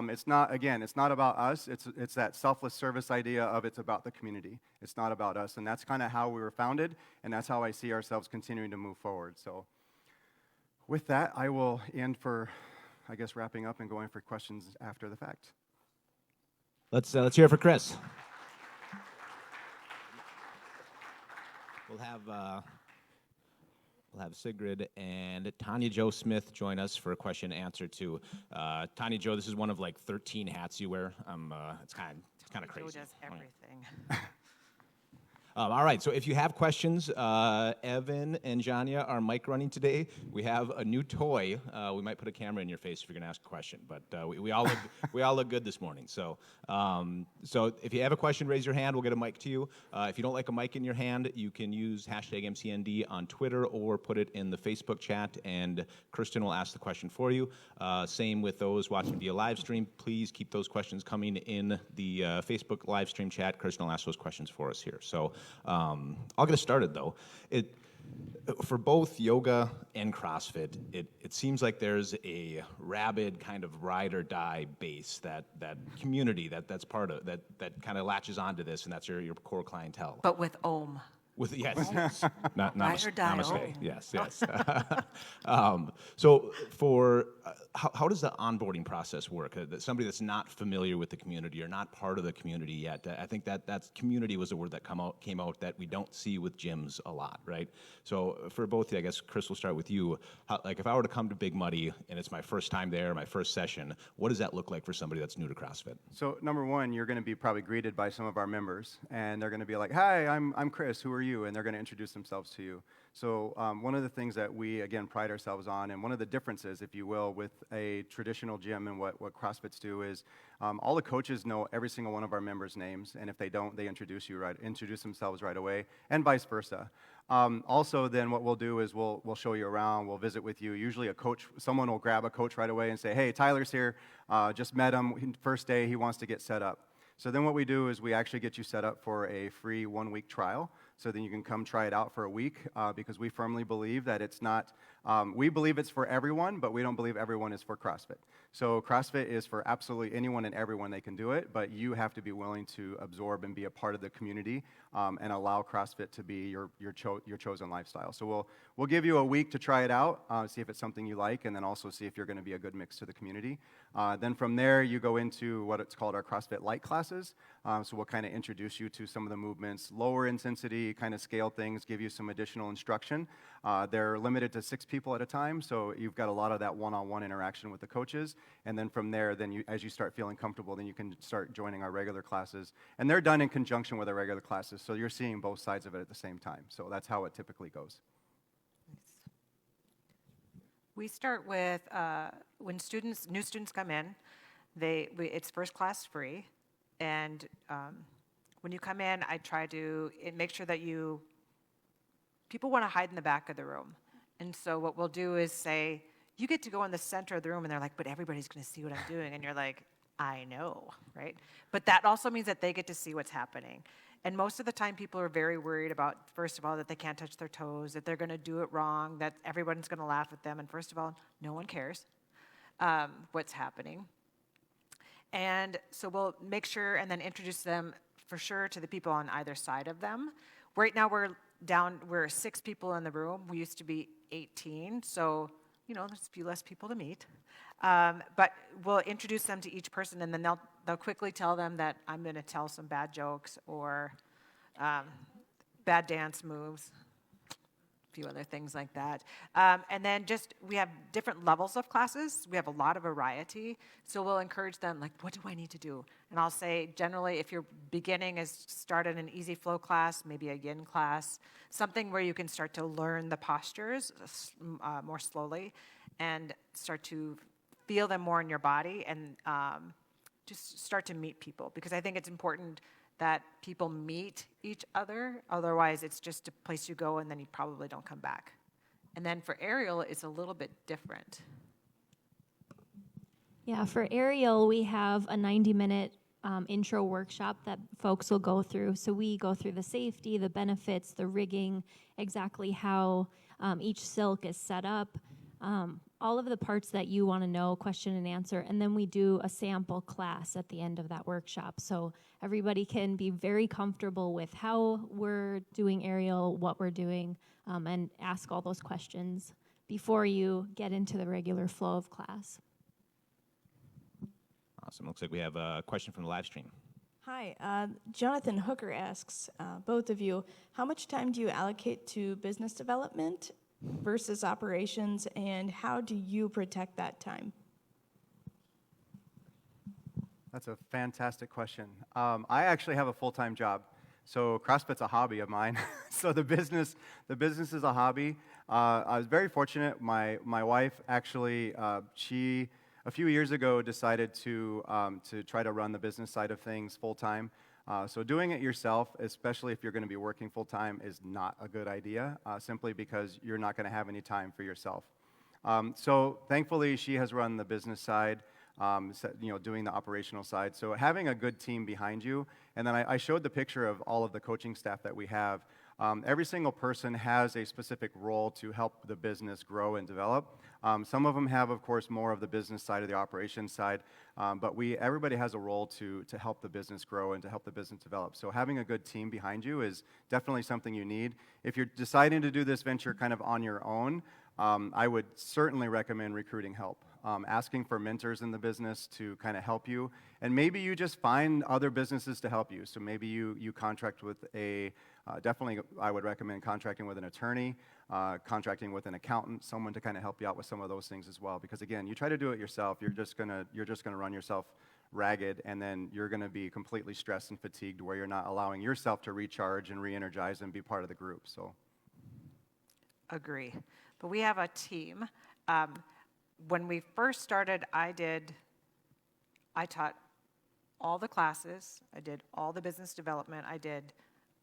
It's not about us. It's that selfless service idea of it's about the community. It's not about us, and that's kind of how we were founded, and that's how I see ourselves continuing to move forward. So with that, I will end for, I guess, wrapping up and going for questions after the fact. Let's hear it for Chris. We'll have Sigrid and Tonya Jo Smith join us for a question and answer too. Tonya Jo, this is one of like 13 hats you wear. It's kind of crazy. Joe does everything. All right, so if you have questions, Evan and Janya are mic running today. We have a new toy. We might put a camera in your face if you're going to ask a question, but we all look good this morning. So if you have a question, raise your hand. We'll get a mic to you. If you don't like a mic in your hand, you can use #MCND on Twitter or put it in the Facebook chat, and Kirsten will ask the question for you. Same with those watching via live stream. Please keep those questions coming in the Facebook live stream chat. Kirsten will ask those questions for us here. So I'll get us started though. For both yoga and CrossFit, it seems like there's a rabid kind of ride or die base, that community that's part of that kind of latches onto this, and that's your core clientele. But with Om. With yes, not Ride or die. namaste. Yes. So for how does the onboarding process work? Somebody that's not familiar with the community or not part of the community yet, I think that's community was a word that came out that we don't see with gyms a lot, right? So for both of you, I guess Chris, will start with you. Like if I were to come to Big Muddy and it's my first time there, my first session, what does that look like for somebody that's new to CrossFit? So number one, you're going to be probably greeted by some of our members, and they're going to be like, "Hi, I'm Chris. Who are you?" And they're going to introduce themselves to you. So one of the things that we, again, pride ourselves on, and one of the differences, if you will, with a traditional gym and what CrossFits do is all the coaches know every single one of our members' names, and if they don't, they introduce themselves right away, and vice versa. Also, then what we'll do is we'll show you around, we'll visit with you. Usually someone will grab a coach right away and say, "Hey, Tyler's here, just met him, first day, he wants to get set up." So then what we do is we actually get you set up for a free 1-week trial, so then you can come try it out for a week, because we firmly believe that it's not We believe it's for everyone, but we don't believe everyone is for CrossFit. So CrossFit is for absolutely anyone and everyone. They can do it, but you have to be willing to absorb and be a part of the community and allow CrossFit to be your chosen lifestyle. So we'll give you a week to try it out, see if it's something you like, and then also see if you're going to be a good mix to the community. Then from there, you go into what it's called our CrossFit Light classes. So we'll kind of introduce you to some of the movements, lower intensity, kind of scale things, give you some additional instruction. They're limited to 6 people at a time, so you've got a lot of that one-on-one interaction with the coaches. And then from there, as you start feeling comfortable, then you can start joining our regular classes. And they're done in conjunction with our regular classes, so you're seeing both sides of it at the same time. So that's how it typically goes. We start with when new students come in, it's first class free, and when you come in, I try to make sure that people want to hide in the back of the room, and so what we'll do is say, you get to go in the center of the room, and they're like, but everybody's going to see what I'm doing, and you're like, I know, right? But that also means that they get to see what's happening. And most of the time, people are very worried about, first of all, that they can't touch their toes, that they're going to do it wrong, that everyone's going to laugh at them. And first of all, no one cares what's happening. And so we'll make sure and then introduce them for sure to the people on either side of them. Right now, we're 6 people in the room. We used to be 18, so there's a few less people to meet. But we'll introduce them to each person, and then they'll quickly tell them that I'm going to tell some bad jokes or bad dance moves, a few other things like that. And then we have different levels of classes. We have a lot of variety, so we'll encourage them, like, what do I need to do? And I'll say, generally, if you're beginning, start in an easy flow class, maybe a yin class, something where you can start to learn the postures more slowly and start to feel them more in your body and just start to meet people, because I think it's important that people meet each other. Otherwise, it's just a place you go and then you probably don't come back. And then for aerial, it's a little bit different. Yeah, for aerial, we have a 90-minute intro workshop that folks will go through. So we go through the safety, the benefits, the rigging, exactly how each silk is set up, all of the parts that you want to know, question and answer, and then we do a sample class at the end of that workshop. So everybody can be very comfortable with how we're doing aerial, what we're doing, and ask all those questions before you get into the regular flow of class. Awesome. Looks like we have a question from the live stream. Hi, Jonathan Hooker asks, both of you, how much time do you allocate to business development versus operations, and how do you protect that time? That's a fantastic question. I actually have a full-time job, so CrossFit's a hobby of mine. So the business is a hobby. I was very fortunate. My wife actually, she a few years ago decided to try to run the business side of things full-time. So doing it yourself, especially if you're going to be working full-time, is not a good idea, simply because you're not going to have any time for yourself. So thankfully, she has run the business side, doing the operational side. So having a good team behind you, and then I showed the picture of all of the coaching staff that we have. Every single person has a specific role to help the business grow and develop. Some of them have, of course, more of the business side or the operations side, but everybody has a role to help the business grow and to help the business develop. So having a good team behind you is definitely something you need. If you're deciding to do this venture kind of on your own, I would certainly recommend recruiting help. Asking for mentors in the business to kind of help you, and maybe you just find other businesses to help you. So maybe you contract with definitely I would recommend contracting with an attorney, contracting with an accountant, someone to kind of help you out with some of those things as well. Because again, you try to do it yourself, you're just gonna run yourself ragged, and then you're gonna be completely stressed and fatigued where you're not allowing yourself to recharge and re-energize and be part of the group. So, Agree. But we have a team. When we first started, I taught all the classes, I did all the business development, I did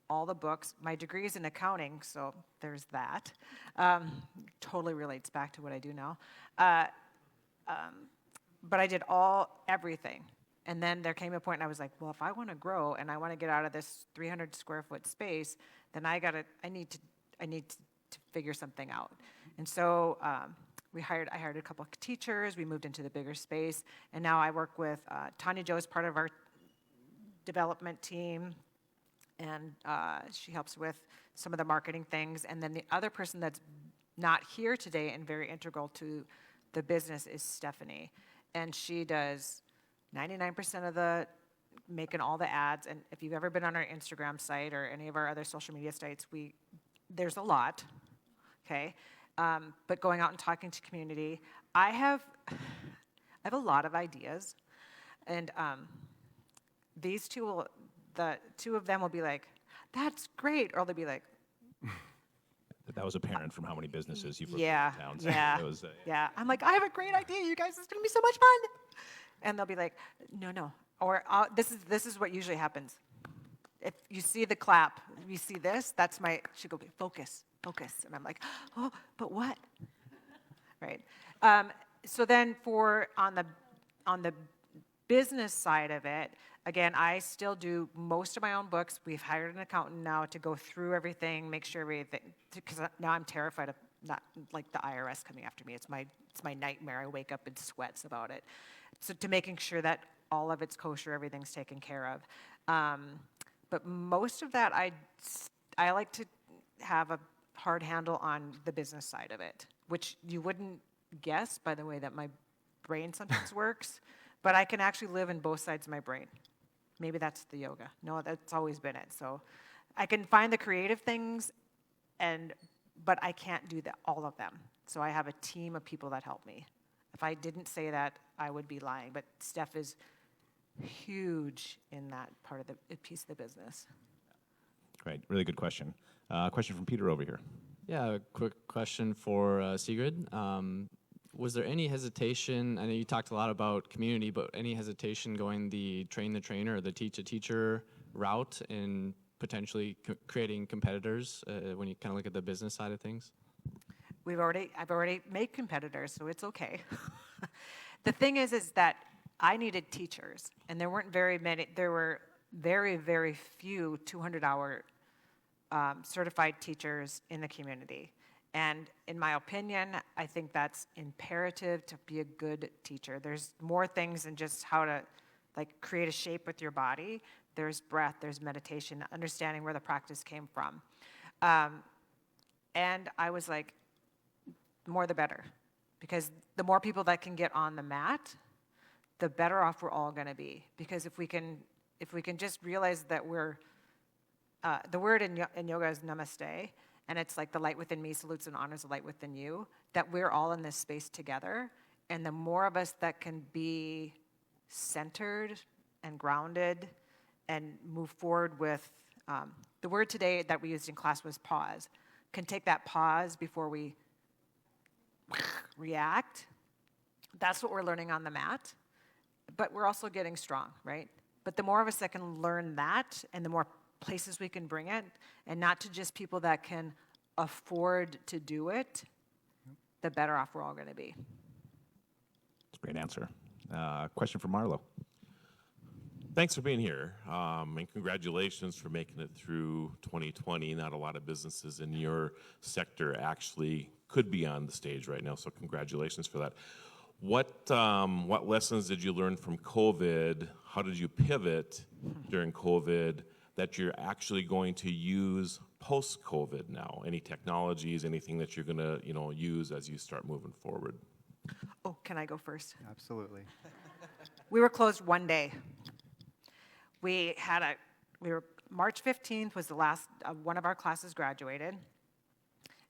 all the books. My degree is in accounting, so there's that. Totally relates back to what I do now. But I did everything. And then there came a point and I was like, well, if I want to grow and I want to get out of this 300 square foot space, then I need to figure something out. And so I hired a couple of teachers, we moved into the bigger space, and now I work with Tonya Jo is part of our development team, and she helps with some of the marketing things. And then the other person that's not here today and very integral to the business is Stephanie. And she does 99% of the making all the ads. And if you've ever been on our Instagram site or any of our other social media sites, there's a lot, okay? But going out and talking to community, I have a lot of ideas, and these two the two of them will be like, "That's great," or they'll be like, That was apparent from how many businesses you've worked "Yeah, with in town. yeah, That was, yeah." I'm like, "I have a great idea, you guys. It's gonna be so much fun," and they'll be like, "No," or this is what usually happens. If you see the clap, you see this. That's my. She go, "Focus, focus," and I'm like, "Oh, but what?" Right. So then, on the business side of it, again, I still do most of my own books. We've hired an accountant now to go through everything, make sure everything, because now I'm terrified of not like the IRS coming after me. It's my nightmare. I wake up in sweats about it. So to making sure that all of it's kosher, everything's taken care of. But most of that, I like to have a hard handle on the business side of it, which you wouldn't guess by the way that my brain sometimes works, but I can actually live in both sides of my brain. Maybe that's the yoga. No, that's always been it. So I can find the creative things, but I can't do all of them. So I have a team of people that help me. If I didn't say that, I would be lying. But Steph is huge in that part of the piece of the business. Great, really good question. Question from Peter over here. Yeah, a quick question for Sigrid. Was there any hesitation? I know you talked a lot about community, but any hesitation going the train the trainer or the teach a teacher route and potentially creating competitors when you kind of look at the business side of things? I've already made competitors, so it's okay. The thing is that I needed teachers, and there weren't very many. There were very, very few 200-hour certified teachers in the community. And in my opinion, I think that's imperative to be a good teacher. There's more things than just how to create a shape with your body. There's breath, there's meditation, understanding where the practice came from. And I was like, the more the better. Because the more people that can get on the mat, the better off we're all gonna be. Because if we can just realize that the word in yoga is namaste, and it's like the light within me salutes and honors the light within you, that we're all in this space together. And the more of us that can be centered and grounded and move forward with, the word today that we used in class was pause. Can take that pause before we react. That's what we're learning on the mat. But we're also getting strong, right? But the more of us that can learn that, and the more places we can bring it, and not to just people that can afford to do it, the better off we're all going to be. That's a great answer. Question from Marlo. Thanks for being here, and congratulations for making it through 2020. Not a lot of businesses in your sector actually could be on the stage right now, so congratulations for that. What lessons did you learn from COVID? How did you pivot during COVID that you're actually going to use post-COVID now? Any technologies, anything that you're going to use as you start moving forward? Oh, can I go first? Absolutely. We were closed one day. March 15th was the last, one of our classes graduated,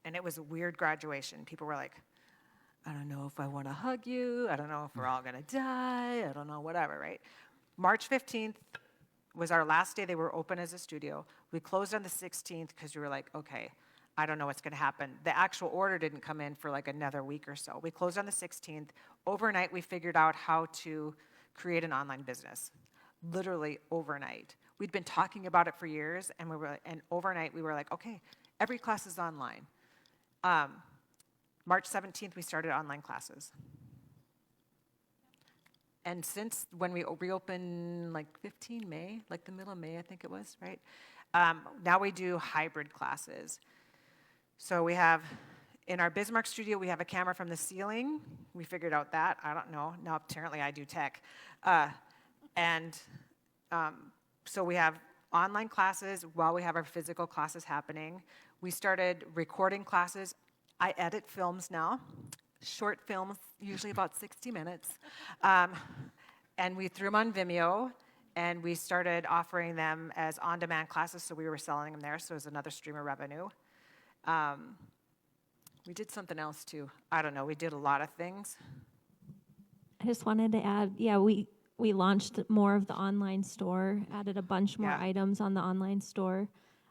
and it was a weird graduation. People were like, I don't know if I want to hug you. I don't know if we're all going to die. I don't know, whatever, right? March 15th was our last day they were open as a studio. We closed on the 16th because we were like, okay, I don't know what's going to happen. The actual order didn't come in for another week or so. We closed on the 16th. Overnight, we figured out how to create an online business. Literally overnight. We'd been talking about it for years, and overnight we were like, okay, every class is online. March 17th, we started online classes. And since when we reopened, 15 May, the middle of May, I think it was, right? Now we do hybrid classes. So we have In our Bismarck studio, we have a camera from the ceiling. We figured out that. I don't know. Now, apparently, I do tech. So we have online classes while we have our physical classes happening. We started recording classes. I edit films now, short films, usually about 60 minutes. And we threw them on Vimeo, and we started offering them as on-demand classes, so we were selling them there, so it was another stream of revenue. We did something else too. I don't know, we did a lot of things. I just wanted to add, yeah, we launched more of the online store, added a bunch more items on the online store.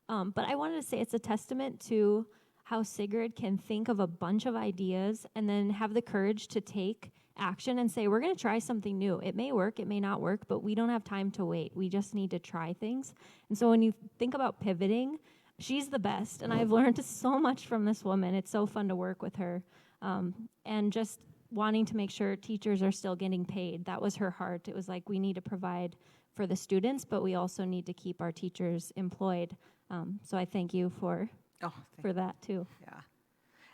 But I wanted to say it's a testament to how Sigrid can think of a bunch of ideas and then have the courage to take action and say, we're going to try something new. It may work, it may not work, but we don't have time to wait. We just need to try things. And so when you think about pivoting, she's the best. And I've learned so much from this woman. It's so fun to work with her. And just wanting to make sure teachers are still getting paid. That was her heart. It was like, we need to provide for the students, but we also need to keep our teachers employed. So I thank you for that too. Yeah.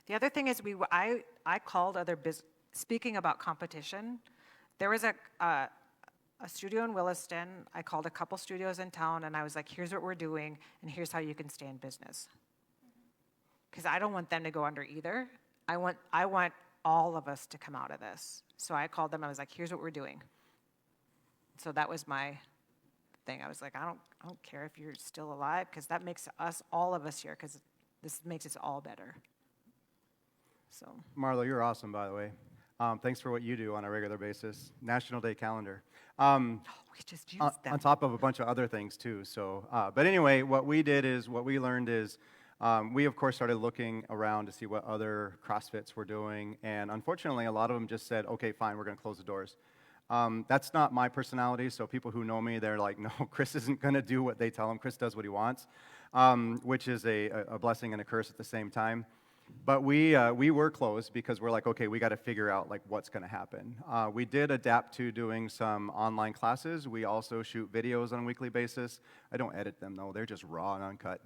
The other thing is I called other speaking about competition, there was a studio in Williston. I called a couple studios in town, and I was like, here's what we're doing, and here's how you can stay in business. Because I don't want them to go under either. I want all of us to come out of this. So I called them, I was like, here's what we're doing. So that was my thing. I was like, I don't care if you're still alive, because that makes us, all of us here, because this makes us all better. So. Marlo, you're awesome, by the way. Thanks for what you do on a regular basis. National Day calendar. We just used that. On top of a bunch of other things, too. So, but anyway, what we learned is, we, of course, started looking around to see what other CrossFits were doing. And unfortunately, a lot of them just said, okay, fine, we're going to close the doors. That's not my personality. So people who know me, they're like, no, Chris isn't going to do what they tell him. Chris does what he wants, which is a blessing and a curse at the same time. But we were closed because we're like, okay, we got to figure out like what's going to happen. We did adapt to doing some online classes. We also shoot videos on a weekly basis. I don't edit them though; they're just raw and uncut.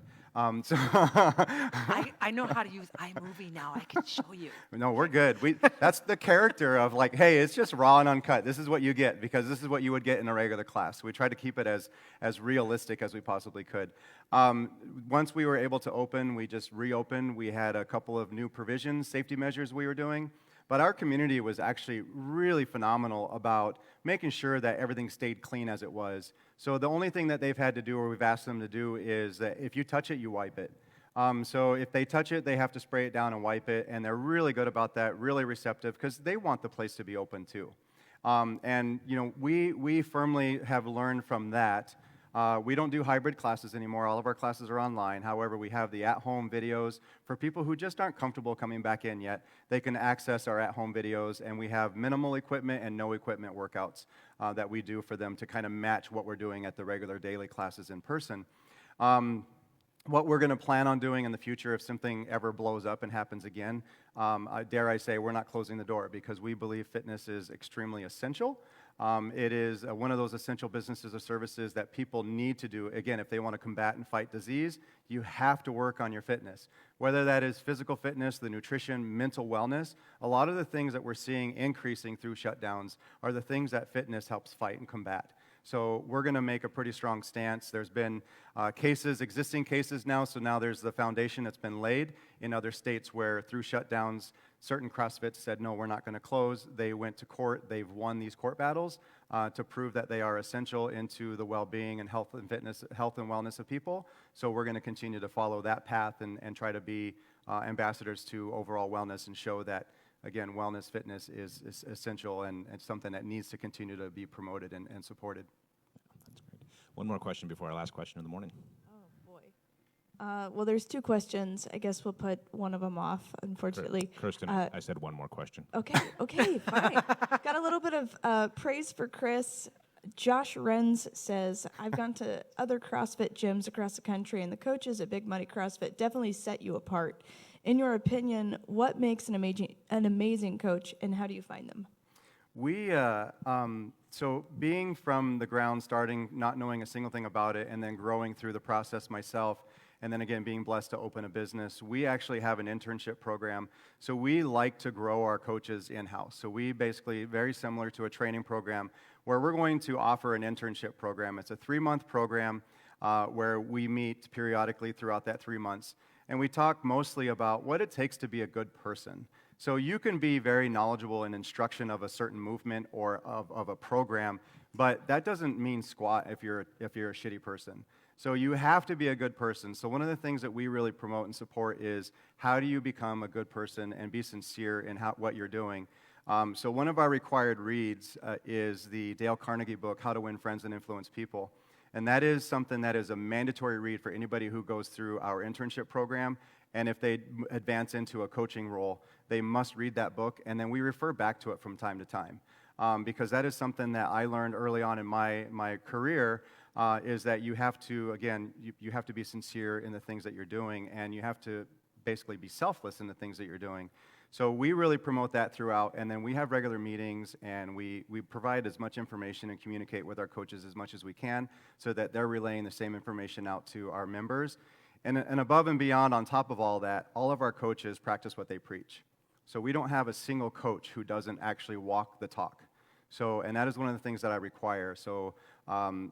So I know how to use iMovie now. I can show you. No, we're good. That's the character of like, hey, it's just raw and uncut. This is what you get because this is what you would get in a regular class. We tried to keep it as realistic as we possibly could. Once we were able to open, we just reopened. We had a couple of new provisions, safety measures we were doing. But our community was actually really phenomenal about making sure that everything stayed clean as it was. So the only thing that they've had to do, or we've asked them to do, is that if you touch it, you wipe it. So if they touch it, they have to spray it down and wipe it, and they're really good about that, really receptive, because they want the place to be open too. And you know, we firmly have learned from that. We don't do hybrid classes anymore. All of our classes are online. However, we have the at-home videos. For people who just aren't comfortable coming back in yet, they can access our at-home videos, and we have minimal equipment and no equipment workouts that we do for them to kind of match what we're doing at the regular daily classes in person. What we're going to plan on doing in the future if something ever blows up and happens again, dare I say, we're not closing the door because we believe fitness is extremely essential. It is one of those essential businesses or services that people need to do. Again, if they want to combat and fight disease, you have to work on your fitness. Whether that is physical fitness, the nutrition, mental wellness, a lot of the things that we're seeing increasing through shutdowns are the things that fitness helps fight and combat. So we're going to make a pretty strong stance. There's been existing cases now, so now there's the foundation that's been laid in other states where through shutdowns, certain CrossFits said, no, we're not going to close. They went to court. They've won these court battles to prove that they are essential into the well-being and health and wellness of people. So we're going to continue to follow that path and try to be ambassadors to overall wellness and show that, again, wellness fitness is essential and something that needs to continue to be promoted and supported. That's great. One more question before our last question of the morning. Oh, boy. Well, there's two questions. I guess we'll put one of them off, unfortunately. Kirsten, I said one more question. Okay, fine. Got a little bit of praise for Chris. Josh Renz says, I've gone to other CrossFit gyms across the country, and the coaches at Big Money CrossFit definitely set you apart. In your opinion, what makes an amazing coach, and how do you find them? So being from the ground, starting not knowing a single thing about it, and then growing through the process myself, and then again, being blessed to open a business, we actually have an internship program. So we like to grow our coaches in-house. So we basically, very similar to a training program, where we're going to offer an internship program. It's a 3-month program where we meet periodically throughout that 3 months, and we talk mostly about what it takes to be a good person. So you can be very knowledgeable in instruction of a certain movement or of a program, but that doesn't mean squat if you're a shitty person. So you have to be a good person. So one of the things that we really promote and support is how do you become a good person and be sincere in what you're doing. So one of our required reads is the Dale Carnegie book, How to Win Friends and Influence People. And that is something that is a mandatory read for anybody who goes through our internship program. And if they advance into a coaching role, they must read that book, and then we refer back to it from time to time. Because that is something that I learned early on in my career, is that you have to, again, you have to be sincere in the things that you're doing, and you have to basically be selfless in the things that you're doing. So we really promote that throughout, and then we have regular meetings, and we provide as much information and communicate with our coaches as much as we can so that they're relaying the same information out to our members. And above and beyond, on top of all that, all of our coaches practice what they preach. So we don't have a single coach who doesn't actually walk the talk. So, and that is one of the things that I require. So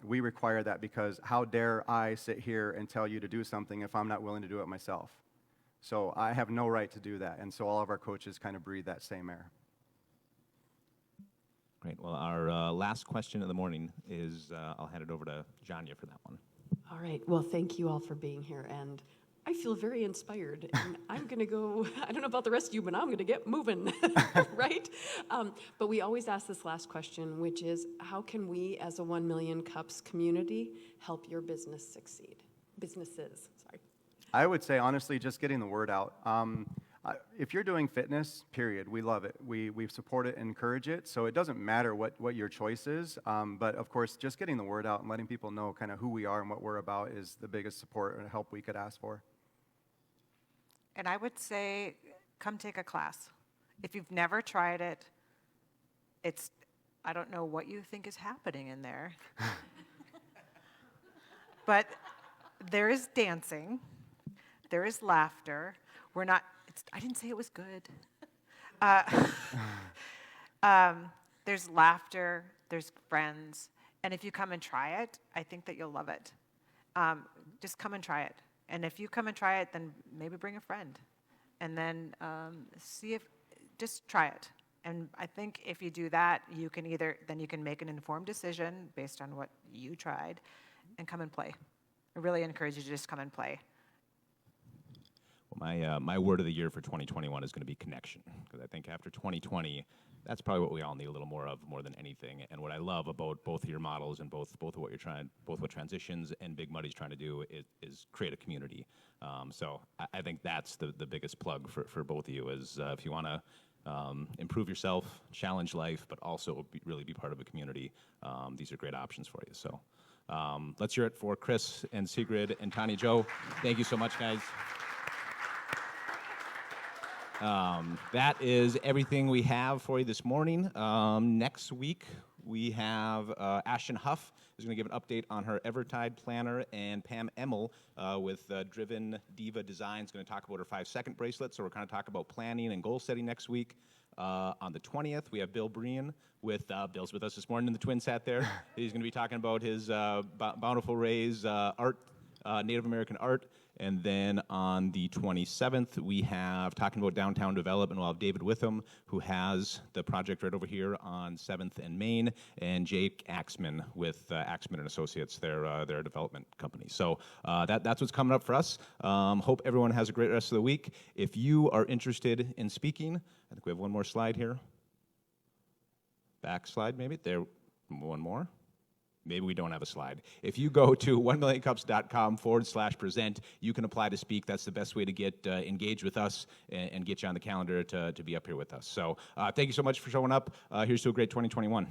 we require that because how dare I sit here and tell you to do something if I'm not willing to do it myself? So I have no right to do that. And so all of our coaches kind of breathe that same air. Great. Well, our last question of the morning is, I'll hand it over to Tonya for that one. All right. Well, thank you all for being here. And I feel very inspired. And I'm going to go, I don't know about the rest of you, but I'm going to get moving, right? But we always ask this last question, which is, how can we as a 1 Million Cups community help your business succeed? Businesses, sorry. I would say, honestly, just getting the word out. If you're doing fitness, period, we love it. We support it and encourage it. So it doesn't matter what your choice is. But of course, just getting the word out and letting people know kind of who we are and what we're about is the biggest support and help we could ask for. And I would say, come take a class. If you've never tried it, I don't know what you think is happening in there. But there is dancing. There is laughter. I didn't say it was good. There's laughter, there's friends, and if you come and try it, I think that you'll love it. Just come and try it. And if you come and try it, then maybe bring a friend. And then just try it. And I think if you do that, you can make an informed decision based on what you tried and come and play. I really encourage you to just come and play. Well, my word of the year for 2021 is going to be connection, because I think after 2020, that's probably what we all need a little more of, more than anything. And what I love about both of your models and both of what you're trying, both what Transitions and Big Muddy's trying to do is create a community. So I think that's the biggest plug for both of you is if you want to improve yourself, challenge life, but also really be part of a community, these are great options for you. So let's hear it for Chris and Sigrid and Tonya Joe. Thank you so much, guys. That is everything we have for you this morning. Next week, we have Ashton Huff is going to give an update on her Evertide planner, and Pam Emmel with Driven Diva Design is going to talk about her 5-second bracelet. So we're going to talk about planning and goal setting next week. On the 20th, we have Bill Breen with, Bill's with us this morning in the twin sat there. He's going to be talking about his Bountiful Rays art, Native American art. And then on the 27th, we have talking about downtown development. We'll have David Witham, who has the project right over here on 7th and Main, and Jake Axman with Axman & Associates, their development company. So that's what's coming up for us. Hope everyone has a great rest of the week. If you are interested in speaking, I think we have one more slide here. Back slide, maybe. There, one more. Maybe we don't have a slide. If you go to 1millioncups.com/present, you can apply to speak. That's the best way to get engaged with us and get you on the calendar to be up here with us. So thank you so much for showing up. Here's to a great 2021.